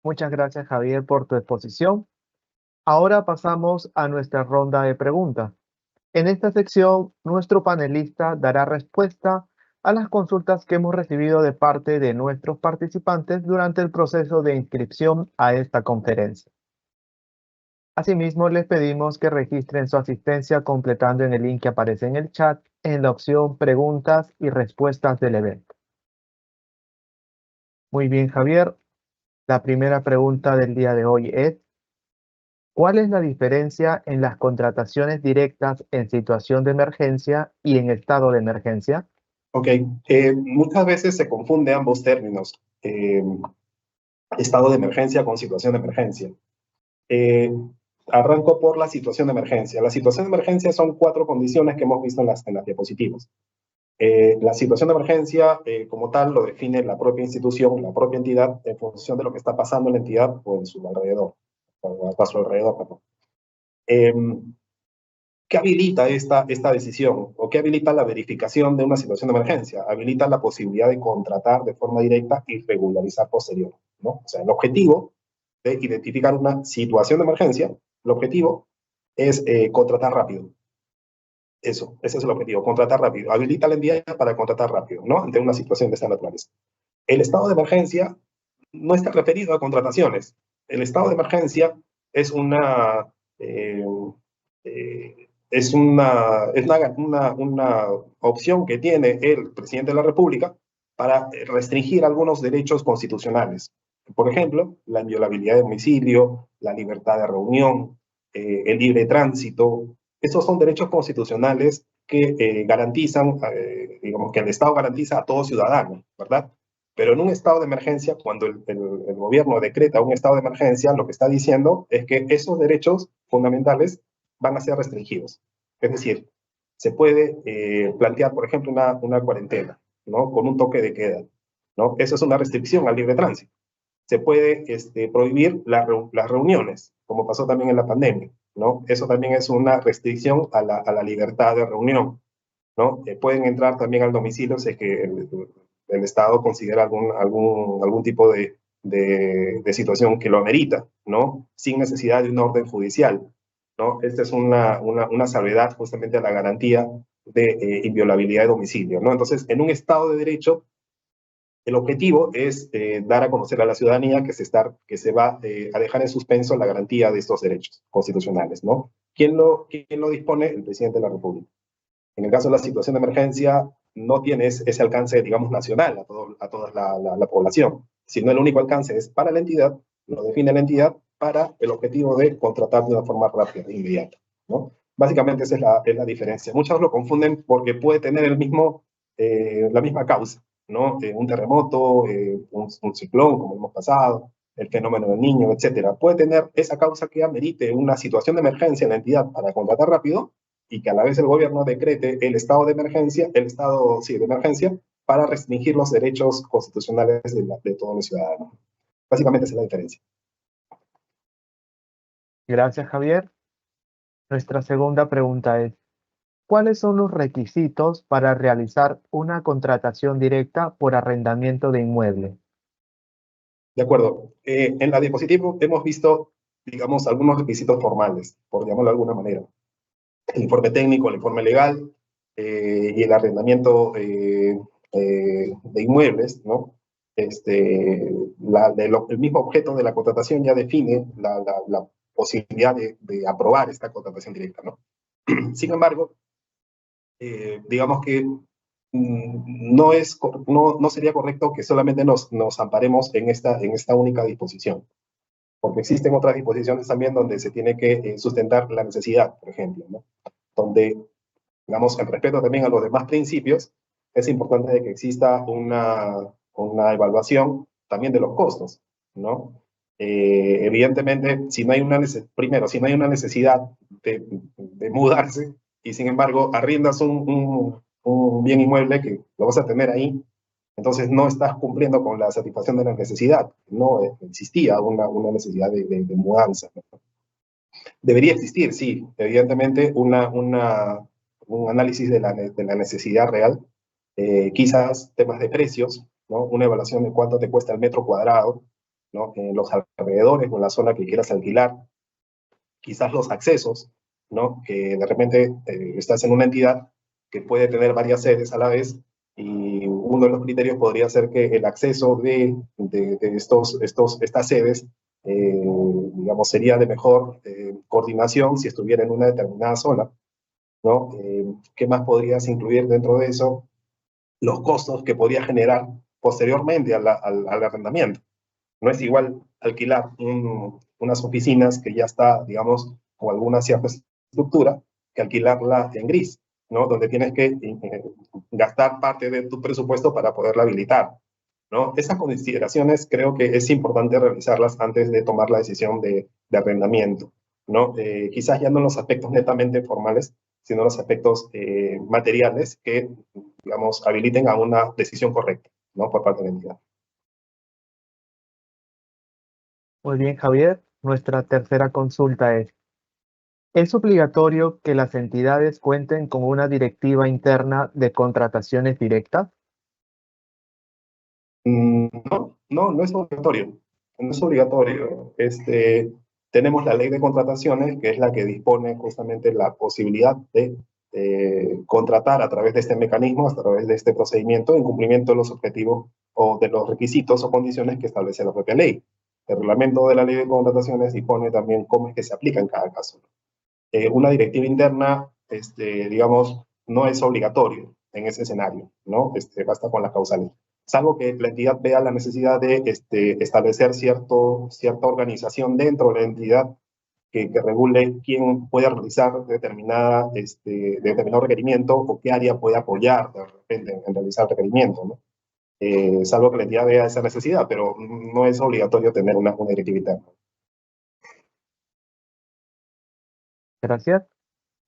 Muchas gracias, Javier, por tu exposición. Ahora pasamos a nuestra ronda de preguntas. En esta sección, nuestro panelista dará respuesta a las consultas que hemos recibido de parte de nuestros participantes durante el proceso de inscripción a esta conferencia. Asimismo, les pedimos que registren su asistencia completando en el link que aparece en el chat en la opción Preguntas y Respuestas del evento. Muy bien, Javier. La primera pregunta del día de hoy es: ¿cuál es la diferencia en las contrataciones directas en situación de emergencia y en estado de emergencia? Ok, muchas veces se confunde ambos términos, estado de emergencia con situación de emergencia. Arranco por la situación de emergencia. La situación de emergencia son 4 condiciones que hemos visto en las diapositivas. La situación de emergencia, como tal, lo define la propia institución, la propia entidad, en función de lo que está pasando en la entidad o en su alrededor, a su alrededor, perdón. ¿Qué habilita esta decisión? ¿O qué habilita la verificación de una situación de emergencia? Habilita la posibilidad de contratar de forma directa y regularizar posterior, ¿no? O sea, el objetivo de identificar una situación de emergencia, el objetivo es contratar rápido. Ese es el objetivo, contratar rápido. Habilita la entidad para contratar rápido, ¿no? Ante una situación de esta naturaleza. El estado de emergencia no está referido a contrataciones. El estado de emergencia es una opción que tiene el presidente de la República para restringir algunos derechos constitucionales. Por ejemplo, la inviolabilidad de domicilio, la libertad de reunión, el libre tránsito. Esos son derechos constitucionales que garantizan, digamos que el Estado garantiza a todo ciudadano, ¿verdad? Pero en un estado de emergencia, cuando el gobierno decreta un estado de emergencia, lo que está diciendo es que esos derechos fundamentales van a ser restringidos. Es decir, se puede plantear, por ejemplo, una cuarentena, ¿no? Con un toque de queda, ¿no? Eso es una restricción al libre tránsito. Se puede prohibir las reuniones, como pasó también en la pandemia, ¿no? Eso también es una restricción a la libertad de reunión, ¿no? Pueden entrar también al domicilio si es que el Estado considera algún tipo de situación que lo amerita, ¿no? Sin necesidad de una orden judicial, ¿no? Esta es una salvedad justamente a la garantía de inviolabilidad de domicilio, ¿no? Entonces, en un Estado de Derecho, el objetivo es dar a conocer a la ciudadanía que se va a dejar en suspenso la garantía de estos derechos constitucionales, ¿no? ¿Quién lo dispone? El presidente de la República. En el caso de la situación de emergencia, no tiene ese alcance, digamos, nacional a toda la población, sino el único alcance es para la entidad, lo define la entidad para el objetivo de contratar de una forma rápida e inmediata, ¿no? Básicamente esa es la diferencia. Muchos lo confunden porque puede tener la misma causa, ¿no? Un terremoto, un ciclón, como hemos pasado, el fenómeno del niño, etcétera. Puede tener esa causa que amerite una situación de emergencia en la entidad para contratar rápido, y que a la vez el gobierno decrete el estado de emergencia, de emergencia, para restringir los derechos constitucionales de todos los ciudadanos. Básicamente esa es la diferencia. Gracias, Javier. Nuestra segunda pregunta es: ¿cuáles son los requisitos para realizar una contratación directa por arrendamiento de inmueble? De acuerdo. En la diapositiva hemos visto, digamos, algunos requisitos formales, por llamarlo de alguna manera. El informe técnico, el informe legal y el arrendamiento de inmuebles, ¿no? El mismo objeto de la contratación ya define la posibilidad de aprobar esta contratación directa, ¿no? Sin embargo, digamos que no sería correcto que solamente nos amparemos en esta única disposición, porque existen otras disposiciones también donde se tiene que sustentar la necesidad, por ejemplo, ¿no? Donde, digamos, en respeto también a los demás principios, es importante de que exista una evaluación también de los costos, ¿no? Evidentemente, si no hay primero, si no hay una necesidad de mudarse, y sin embargo arriendas un bien inmueble que lo vas a tener ahí, entonces no estás cumpliendo con la satisfacción de la necesidad. No existía una necesidad de mudanza, ¿no? Debería existir, sí, evidentemente, un análisis de la necesidad real, quizás temas de precios, ¿no? Una evaluación de cuánto te cuesta el metro cuadrado, ¿no? En los alrededores o en la zona que quieras alquilar, quizás los accesos, ¿no? Que de repente estás en una entidad que puede tener varias sedes a la vez, y uno de los criterios podría ser que el acceso de estas sedes, digamos, sería de mejor coordinación si estuviera en una determinada zona, ¿no? ¿Qué más podrías incluir dentro de eso? Los costos que podría generar posteriormente al arrendamiento. No es igual alquilar unas oficinas que ya está, digamos, con alguna cierta estructura, que alquilarla en gris, ¿no? Donde tienes que gastar parte de tu presupuesto para poderla habilitar, ¿no? Esas consideraciones creo que es importante realizarlas antes de tomar la decisión de arrendamiento, ¿no? Quizás ya no los aspectos netamente formales, sino los aspectos materiales que, digamos, habiliten a una decisión correcta, ¿no? Por parte de la entidad. Muy bien, Javier. Nuestra tercera consulta ¿es obligatorio que las entidades cuenten con una directiva interna de contrataciones directas? No es obligatorio. No es obligatorio. Tenemos la ley de contrataciones, que es la que dispone justamente la posibilidad de contratar a través de este mecanismo, a través de este procedimiento, en cumplimiento de los objetivos o de los requisitos o condiciones que establece la propia ley. El reglamento de la ley de contrataciones dispone también cómo es que se aplica en cada caso. Una directiva interna, digamos, no es obligatorio en ese escenario, ¿no? Basta con las causales. Salvo que la entidad vea la necesidad de establecer cierta organización dentro de la entidad que regule quién puede realizar determinado requerimiento, o qué área puede apoyar de repente en realizar el requerimiento, ¿no? Salvo que la entidad vea esa necesidad, pero no es obligatorio tener una directiva interna. Gracias.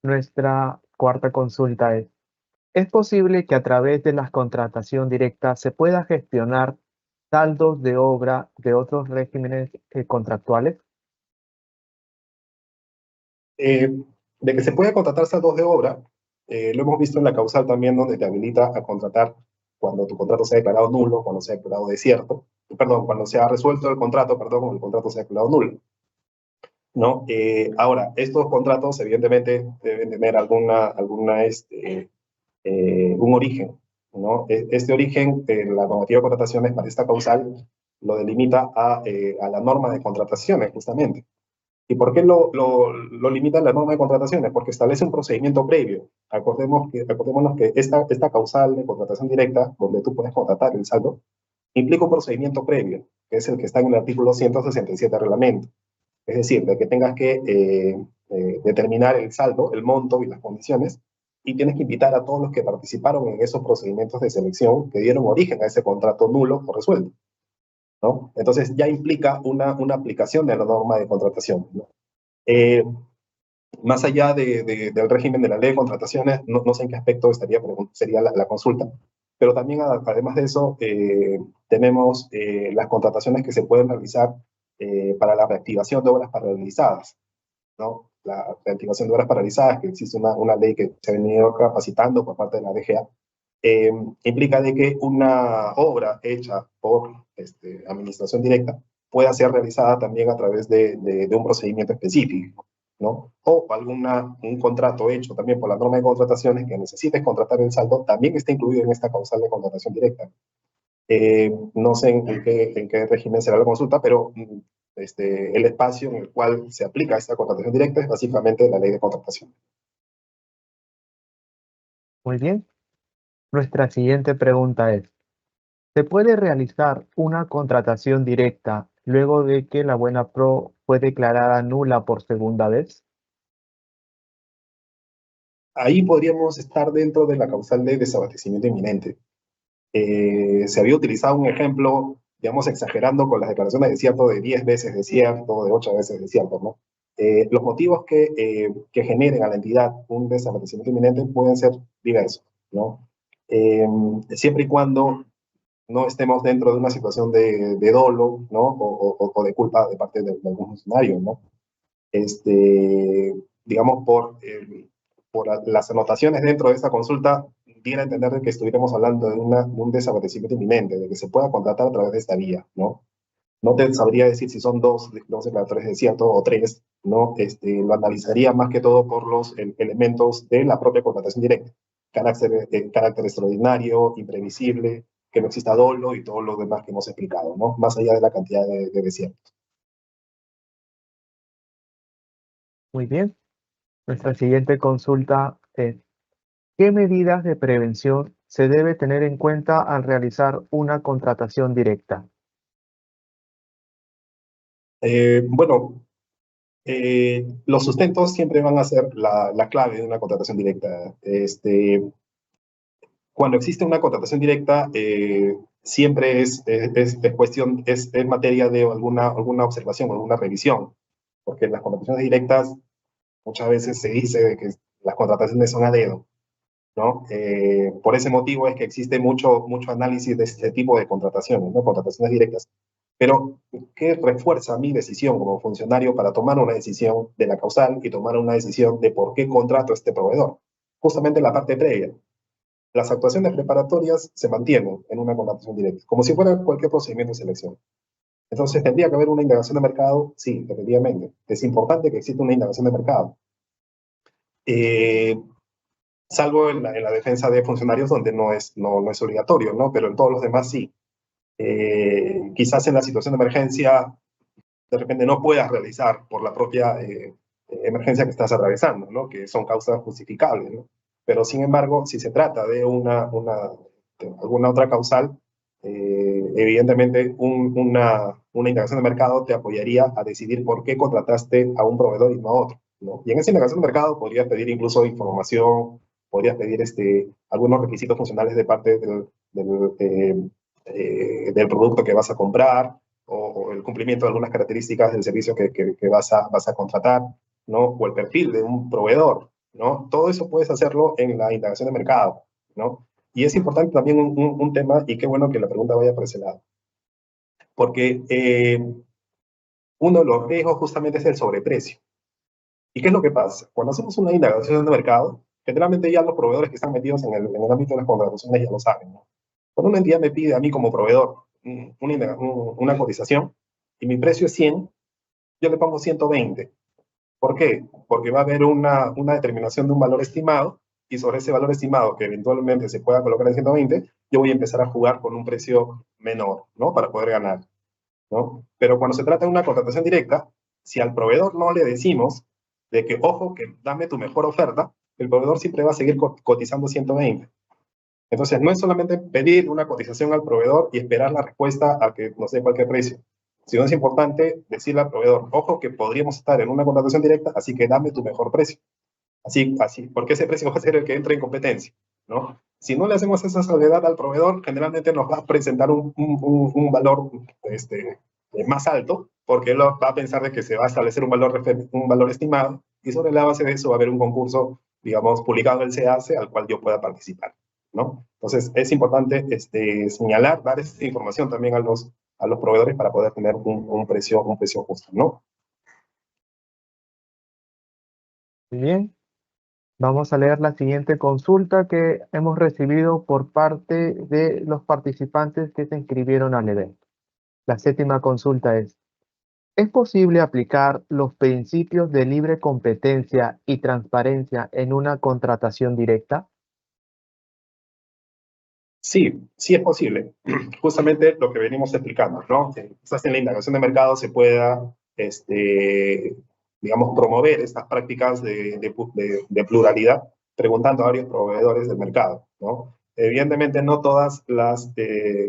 Nuestra cuarta consulta ¿es posible que a través de la contratación directa se pueda gestionar saldos de obra de otros regímenes contractuales? Eh, de que se puede contratar saldos de obra, lo hemos visto en la causal también, donde te habilita a contratar cuando tu contrato se ha declarado nulo, cuando se ha declarado desierto, perdón, cuando se ha resuelto el contrato, perdón, el contrato se ha declarado nulo, ¿no? Ahora, estos contratos evidentemente deben tener un origen, ¿no? Este origen, la normativa de contrataciones para esta causal lo delimita a la norma de contrataciones, justamente. ¿Y por qué lo limita la norma de contrataciones? Porque establece un procedimiento previo. Acordémonos que esta causal de contratación directa, donde tú puedes contratar el saldo, implica un procedimiento previo, que es el que está en el artículo 167 del reglamento. Es decir, de que tengas que determinar el saldo, el monto y las condiciones, y tienes que invitar a todos los que participaron en esos procedimientos de selección que dieron origen a ese contrato nulo o resuelto, ¿no? Entonces ya implica una aplicación de la norma de contratación, ¿no? Eh, Más allá del régimen de la ley de contrataciones, no sé en qué aspecto sería la consulta, pero también además de eso, tenemos las contrataciones que se pueden realizar para la reactivación de obras paralizadas, ¿no? La reactivación de obras paralizadas, que existe una ley que se ha venido capacitando por parte de la DGA, implica de que una obra hecha por administración directa pueda ser realizada también a través de un procedimiento específico, ¿no? O un contrato hecho también por la norma de contrataciones que necesites contratar el saldo, también está incluido en esta causal de contratación directa. No sé en qué régimen será la consulta, pero el espacio en el cual se aplica esta contratación directa es básicamente la ley de contratación. Muy bien. Nuestra siguiente pregunta ¿se puede realizar una contratación directa luego de que la buena pro fue declarada nula por segunda vez? Ahí podríamos estar dentro de la causal de desabastecimiento inminente. Se había utilizado un ejemplo digamos, exagerando con las declaraciones de desierto de 10 veces desierto, de 8 veces desierto, ¿no? Los motivos que generen a la entidad un desabastecimiento inminente pueden ser diversos, ¿no? Siempre y cuando no estemos dentro de una situación de dolo, ¿no? O de culpa de parte de algún funcionario, ¿no? Digamos, por las anotaciones dentro de esta consulta, diera a entender de que estuviéramos hablando de un desabastecimiento inminente, de que se pueda contratar a través de esta vía, ¿no? No te sabría decir si son dos declaratorios de desierto o tres, ¿no? Lo analizaría más que todo por los elementos de la propia contratación directa. Carácter extraordinario, imprevisible, que no exista dolo y todo lo demás que hemos explicado, ¿no? Más allá de la cantidad de desiertos. Muy bien. Nuestra siguiente consulta es, ¿qué medidas de prevención se debe tener en cuenta al realizar una contratación directa? Bueno, los sustentos siempre van a ser la clave de una contratación directa. Cuando existe una contratación directa, siempre es cuestión, es materia de alguna observación, alguna revisión, porque en las contrataciones directas muchas veces se dice de que las contrataciones son a dedo, ¿no? Por ese motivo es que existe mucho análisis de este tipo de contrataciones, ¿no? Contrataciones directas. Pero, ¿qué refuerza mi decisión como funcionario para tomar una decisión de la causal y tomar una decisión de por qué contrato a este proveedor? Justamente la parte previa. Las actuaciones preparatorias se mantienen en una contratación directa, como si fuera cualquier procedimiento de selección. Entonces, ¿tendría que haber una indagación de mercado? Sí, efectivamente. Es importante que exista una indagación de mercado. Salvo en la defensa de funcionarios donde no es obligatorio, ¿no? Pero en todos los demás sí. Quizás en la situación de emergencia, de repente no puedas realizar por la propia emergencia que estás atravesando, ¿no? Que son causas justificables, ¿no? Pero sin embargo, si se trata de alguna otra causal, evidentemente una indagación de mercado te apoyaría a decidir por qué contrataste a un proveedor y no a otro, ¿no? Y en esa indagación de mercado podrías pedir incluso información, podrías pedir algunos requisitos funcionales de parte del producto que vas a comprar, o el cumplimiento de algunas características del servicio que vas a contratar, ¿no? O el perfil de un proveedor, ¿no? Todo eso puedes hacerlo en la indagación de mercado, ¿no? Y es importante también un tema, y qué bueno que la pregunta vaya por ese lado, porque uno de los riesgos justamente es el sobreprecio. ¿Y qué es lo que pasa? Cuando hacemos una indagación de mercado, generalmente ya los proveedores que están metidos en el ámbito de las contrataciones ya lo saben, ¿no? Cuando una entidad me pide a mí como proveedor una cotización y mi precio es 100, yo le pongo 120. ¿Por qué? Porque va a haber una determinación de un valor estimado y sobre ese valor estimado que eventualmente se pueda colocar en 120, yo voy a empezar a jugar con un precio menor, ¿no? Para poder ganar, ¿no? Pero cuando se trata de una contratación directa, si al proveedor no le decimos de que, ojo, que dame tu mejor oferta, el proveedor siempre va a seguir cotizando 120. Entonces, no es solamente pedir una cotización al proveedor y esperar la respuesta a que nos dé cualquier precio, sino es importante decirle al proveedor, ojo, que podríamos estar en una contratación directa, así que dame tu mejor precio. Así, porque ese precio va a ser el que entra en competencia, ¿no? Si no le hacemos esa salvedad al proveedor, generalmente nos va a presentar un valor más alto, porque él va a pensar de que se va a establecer un valor estimado, y sobre la base de eso va a haber un concurso, digamos, publicado en el CACE al cual yo pueda participar, ¿no? Entonces, es importante señalar, dar esta información también a los proveedores para poder tener un precio justo, ¿no? Muy bien. Vamos a leer la siguiente consulta que hemos recibido por parte de los participantes que se inscribieron al evento. La séptima consulta ¿es posible aplicar los principios de libre competencia y transparencia en una contratación directa? Sí, sí es posible. Justamente lo que venimos explicando, ¿no? Quizás en la indagación de mercado se pueda, digamos, promover estas prácticas de pluralidad, preguntando a varios proveedores del mercado, ¿no? Evidentemente, no todas las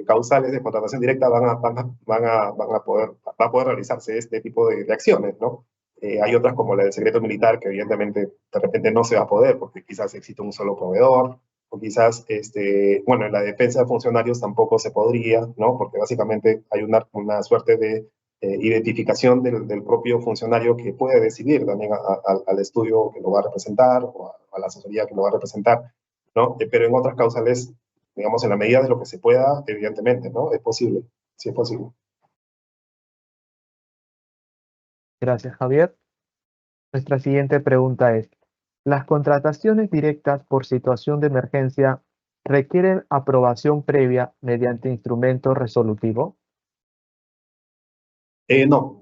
causales de contratación directa va a poder realizarse este tipo de acciones, ¿no? Hay otras como la del secreto militar que evidentemente de repente no se va a poder porque quizás existe un solo proveedor, o quizás, bueno, en la defensa de funcionarios tampoco se podría, ¿no? Porque básicamente hay una suerte de identificación del propio funcionario que puede decidir también al estudio que lo va a representar o a la asesoría que lo va a representar, ¿no? Pero en otras causales, digamos, en la medida de lo que se pueda, evidentemente, ¿no? Es posible, sí es posible. Gracias, Javier. Nuestra siguiente pregunta es, ¿las contrataciones directas por situación de emergencia requieren aprobación previa mediante instrumento resolutivo? No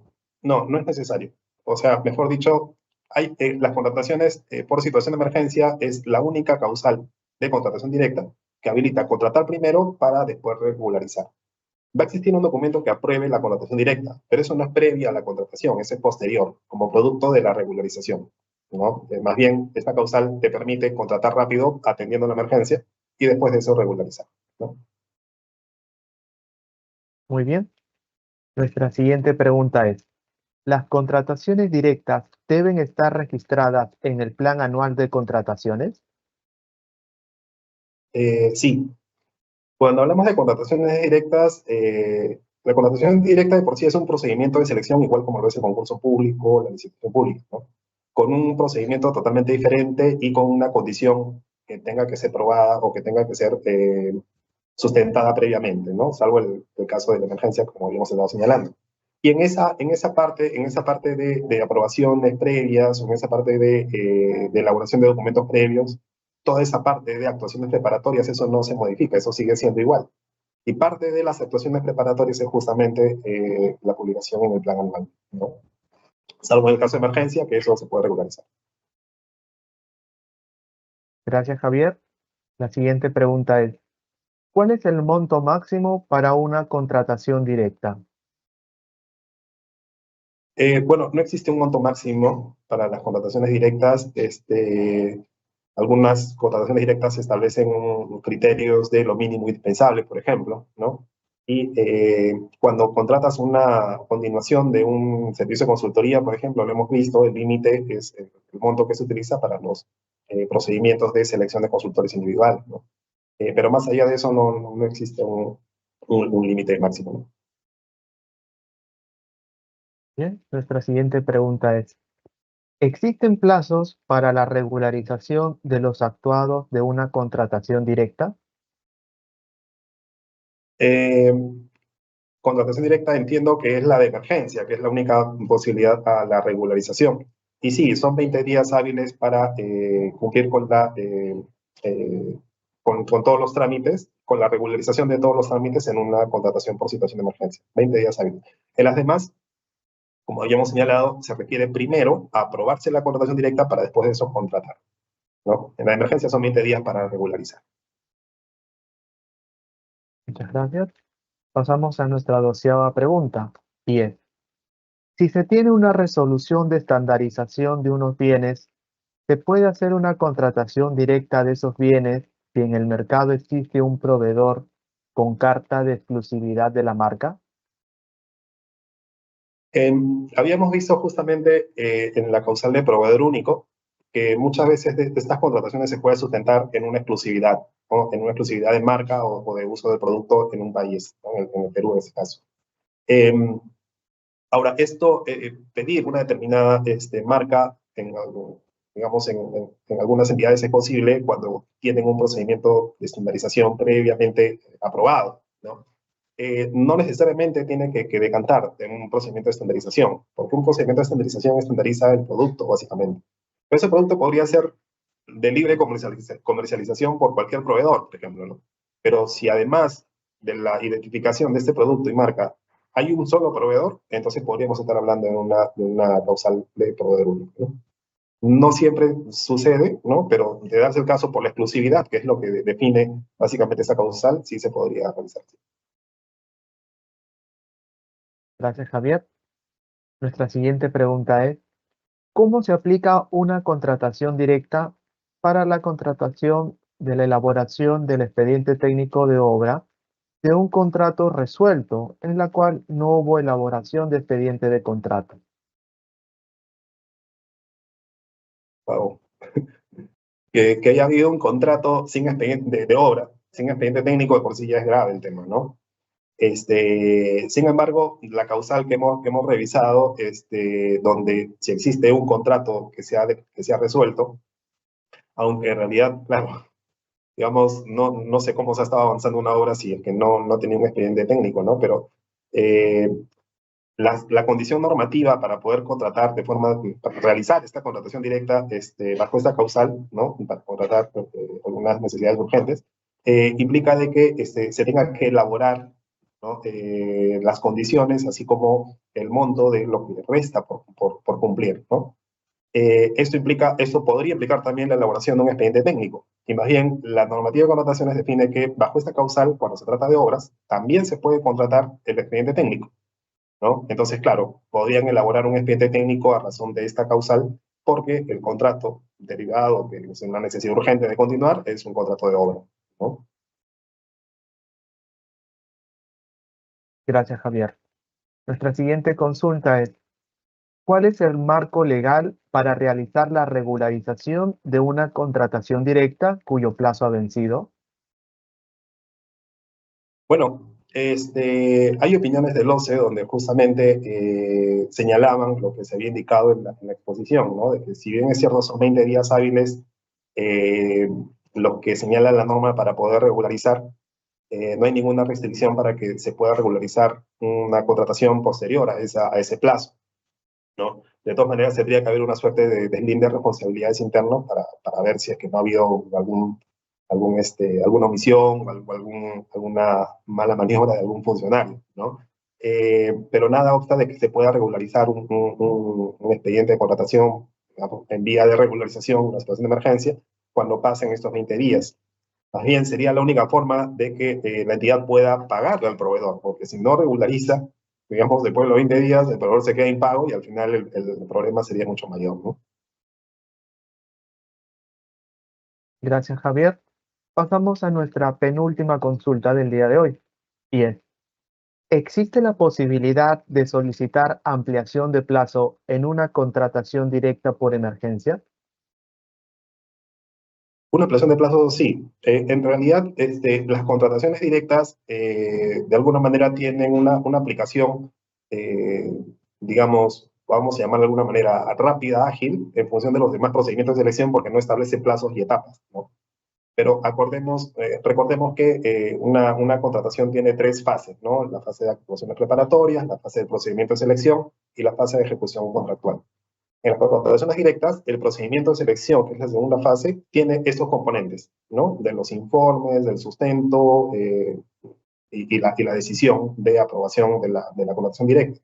es necesario. O sea, mejor dicho, las contrataciones por situación de emergencia es la única causal de contratación directa que habilita contratar primero para después regularizar. Va a existir un documento que apruebe la contratación directa, pero eso no es previa a la contratación, ese es posterior, como producto de la regularización, ¿no? Más bien, esta causal te permite contratar rápido atendiendo la emergencia y después de eso regularizar, ¿no? Muy bien. Nuestra siguiente pregunta es, ¿las contrataciones directas deben estar registradas en el Plan Anual de Contrataciones? Sí, cuando hablamos de contrataciones directas, la contratación directa de por sí es un procedimiento de selección igual como lo es el concurso público, la licitación pública, ¿no? Con un procedimiento totalmente diferente y con una condición que tenga que ser probada o que tenga que ser sustentada previamente, ¿no? Salvo el caso de la emergencia, como habíamos estado señalando. Y en esa parte de aprobaciones previas o en esa parte de elaboración de documentos previos, toda esa parte de actuaciones preparatorias, eso no se modifica, eso sigue siendo igual. Y parte de las actuaciones preparatorias es justamente la publicación en el plan anual, ¿no? Salvo en el caso de emergencia, que eso se puede regularizar. Gracias, Javier. La siguiente pregunta es, ¿cuál es el monto máximo para una contratación directa? Bueno, no existe un monto máximo para las contrataciones directas. Algunas contrataciones directas establecen criterios de lo mínimo indispensable, por ejemplo, ¿no? Y cuando contratas una continuación de un servicio de consultoría, por ejemplo, lo hemos visto, el límite es el monto que se utiliza para los procedimientos de selección de consultores individuales, ¿no? Pero más allá de eso no existe un límite máximo, ¿no? Bien, nuestra siguiente pregunta es, ¿existen plazos para la regularización de los actuados de una contratación directa? Eh, Contratación directa entiendo que es la de emergencia, que es la única posibilidad a la regularización. Y sí, son 20 días hábiles para cumplir eh, con todos los trámites, con la regularización de todos los trámites en una contratación por situación de emergencia. 20 días hábiles. En las demás, como habíamos señalado, se requiere primero aprobarse la contratación directa para después de eso contratar, ¿no? En la emergencia son 20 días para regularizar. Muchas gracias. Pasamos a nuestra 12ª pregunta, y es, si se tiene una resolución de estandarización de unos bienes, ¿se puede hacer una contratación directa de esos bienes si en el mercado existe un proveedor con carta de exclusividad de la marca? Habíamos visto justamente en la causal de proveedor único que muchas veces de estas contrataciones se puede sustentar en una exclusividad, ¿no? En una exclusividad de marca o de uso del producto en un país, ¿no? En el Perú en este caso. Eh, Ahora, pedir una determinada marca digamos, en algunas entidades es posible cuando tienen un procedimiento de estandarización previamente aprobado, ¿no? No necesariamente tiene que decantar en un procedimiento de estandarización, porque un procedimiento de estandarización estandariza el producto, básicamente. Pero ese producto podría ser de libre comercialización por cualquier proveedor, por ejemplo, ¿no? Pero si además de la identificación de este producto y marca hay un solo proveedor, entonces podríamos estar hablando de una causal de proveedor único, ¿no? No siempre sucede, ¿no? Pero de darse el caso por la exclusividad, que es lo que define básicamente esta causal, sí se podría realizar. Gracias, Javier. Nuestra siguiente pregunta es, ¿cómo se aplica una contratación directa para la contratación de la elaboración del expediente técnico de obra de un contrato resuelto en la cual no hubo elaboración de expediente de contrato? Wow. que haya habido un contrato sin expediente de obra, sin expediente técnico, de por sí ya es grave el tema, ¿no? Sin embargo, la causal que hemos revisado, donde si existe un contrato que se ha resuelto, aunque en realidad, claro, digamos, no sé cómo se ha estado avanzando una obra si es que no tenía un expediente técnico, ¿no? Pero eh, la condición normativa para poder contratar de forma, para realizar esta contratación directa bajo esta causal, ¿no? Para contratar algunas necesidades urgentes, implica de que se tenga que elaborar, ¿no? Las condiciones, así como el monto de lo que resta por cumplir, ¿no? Esto podría implicar también la elaboración de un expediente técnico. Y más bien, la normativa de contrataciones define que bajo esta causal, cuando se trata de obras, también se puede contratar el expediente técnico, ¿no? Entonces, claro, podrían elaborar un expediente técnico a razón de esta causal, porque el contrato derivado, que es una necesidad urgente de continuar, es un contrato de obra, ¿no? Gracias, Javier. Nuestra siguiente consulta es, ¿cuál es el marco legal para realizar la regularización de una contratación directa cuyo plazo ha vencido? Bueno, hay opiniones del OCE donde justamente señalaban lo que se había indicado en la exposición, ¿no? De que si bien es cierto son 20 días hábiles, eh, lo que señala la norma para poder regularizar, no hay ninguna restricción para que se pueda regularizar una contratación posterior a ese plazo, ¿no? De todas maneras, tendría que haber una suerte de deslinde de responsabilidades internos para ver si es que no ha habido alguna omisión o alguna mala maniobra de algún funcionario, ¿no? Pero nada obsta de que se pueda regularizar un expediente de contratación, digamos, en vía de regularización, una situación de emergencia, cuando pasen estos 20 días. Más bien sería la única forma de que la entidad pueda pagarle al proveedor, porque si no regulariza, digamos, después de los 20 días, el proveedor se queda impago y al final el problema sería mucho mayor, ¿no? Gracias, Javier. Pasamos a nuestra penúltima consulta del día de hoy. Y es, ¿existe la posibilidad de solicitar ampliación de plazo en una contratación directa por emergencia? Una ampliación de plazo, sí. En realidad, las contrataciones directas, de alguna manera, tienen una aplicación, eh, digamos, vamos a llamarla de alguna manera rápida, ágil, en función de los demás procedimientos de selección, porque no establece plazos y etapas, ¿no? Pero recordemos que una contratación tiene tres fases, ¿no? La fase de actuaciones preparatorias, la fase de procedimiento de selección y la fase de ejecución contractual. En las contrataciones directas, el procedimiento de selección, que es la segunda fase, tiene estos componentes, ¿no? De los informes, del sustento y la decisión de aprobación de la contratación directa.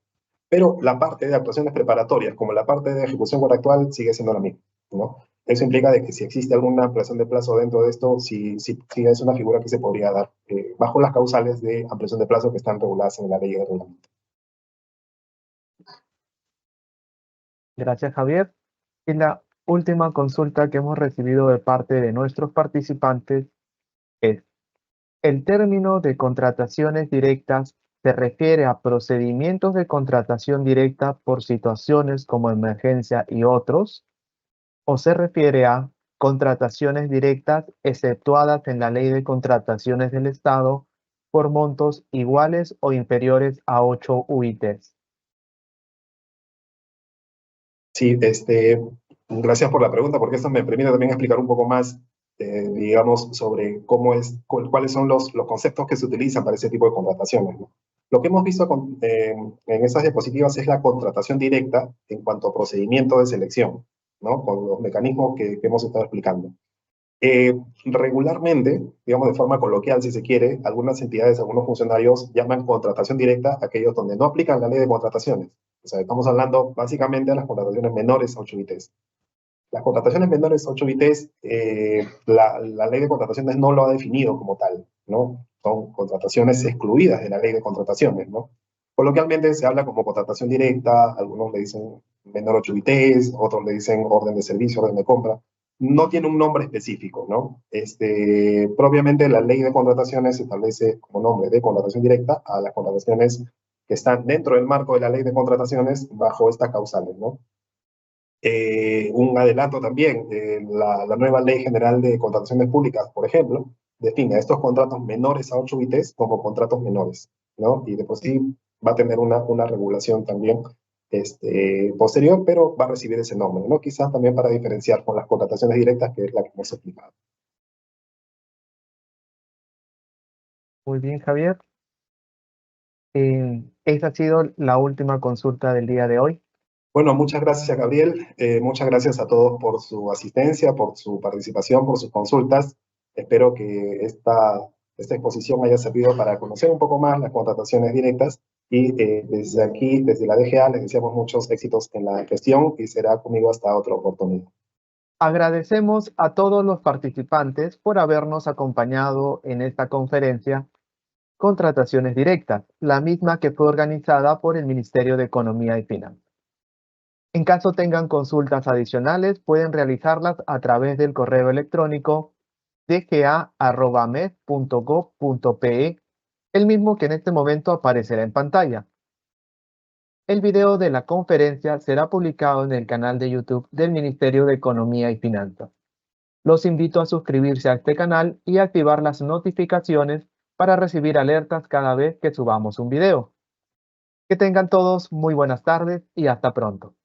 Pero la parte de actuaciones preparatorias, como la parte de ejecución contractual, sigue siendo la misma, ¿no? Eso implica de que si existe alguna ampliación de plazo dentro de esto, sí es una figura que se podría dar bajo las causales de ampliación de plazo que están reguladas en la ley de reglamento. Gracias, Javier. Y la última consulta que hemos recibido de parte de nuestros participantes es, ¿el término de contrataciones directas se refiere a procedimientos de contratación directa por situaciones como emergencia y otros, o se refiere a contrataciones directas exceptuadas en la Ley de Contrataciones del Estado por montos iguales o inferiores a 8 UITs? Sí, gracias por la pregunta, porque esto me permite también explicar un poco más, digamos, sobre cuáles son los conceptos que se utilizan para ese tipo de contrataciones, ¿no? Lo que hemos visto en estas diapositivas es la contratación directa en cuanto a procedimiento de selección, ¿no? Con los mecanismos que hemos estado explicando. Regularmente, digamos de forma coloquial si se quiere, algunas entidades, algunos funcionarios llaman contratación directa a aquellos donde no aplican la ley de contrataciones. O sea, estamos hablando básicamente de las contrataciones menores a 8 BTs. Las contrataciones menores a 8 BTs, la ley de contrataciones no lo ha definido como tal, ¿no? Son contrataciones excluidas de la ley de contrataciones, ¿no? Coloquialmente se habla como contratación directa, algunos le dicen menor 8 BTs, otros le dicen orden de servicio, orden de compra. No tiene un nombre específico, ¿no? Propiamente la ley de contrataciones establece como nombre de contratación directa a las contrataciones que están dentro del marco de la ley de contrataciones bajo estas causales, ¿no? Un adelanto también, la nueva Ley General de Contrataciones Públicas, por ejemplo, define a estos contratos menores a 8 UITs como contratos menores, ¿no? Y de por sí va a tener una regulación también posterior, pero va a recibir ese nombre, ¿no? Quizás también para diferenciar con las contrataciones directas, que es la que hemos explicado. Muy bien, Javier. Esa ha sido la última consulta del día de hoy. Bueno, muchas gracias a Gabriel, muchas gracias a todos por su asistencia, por su participación, por sus consultas. Espero que esta exposición haya servido para conocer un poco más las contrataciones directas y desde aquí, desde la DGA, les deseamos muchos éxitos en la gestión y será conmigo hasta otra oportunidad. Agradecemos a todos los participantes por habernos acompañado en esta conferencia Contrataciones Directas, la misma que fue organizada por el Ministerio de Economía y Finanzas. En caso tengan consultas adicionales, pueden realizarlas a través del correo electrónico dga@med.gov.pe, el mismo que en este momento aparecerá en pantalla. El video de la conferencia será publicado en el canal de YouTube del Ministerio de Economía y Finanzas. Los invito a suscribirse a este canal y activar las notificaciones para recibir alertas cada vez que subamos un video. Que tengan todos muy buenas tardes y hasta pronto.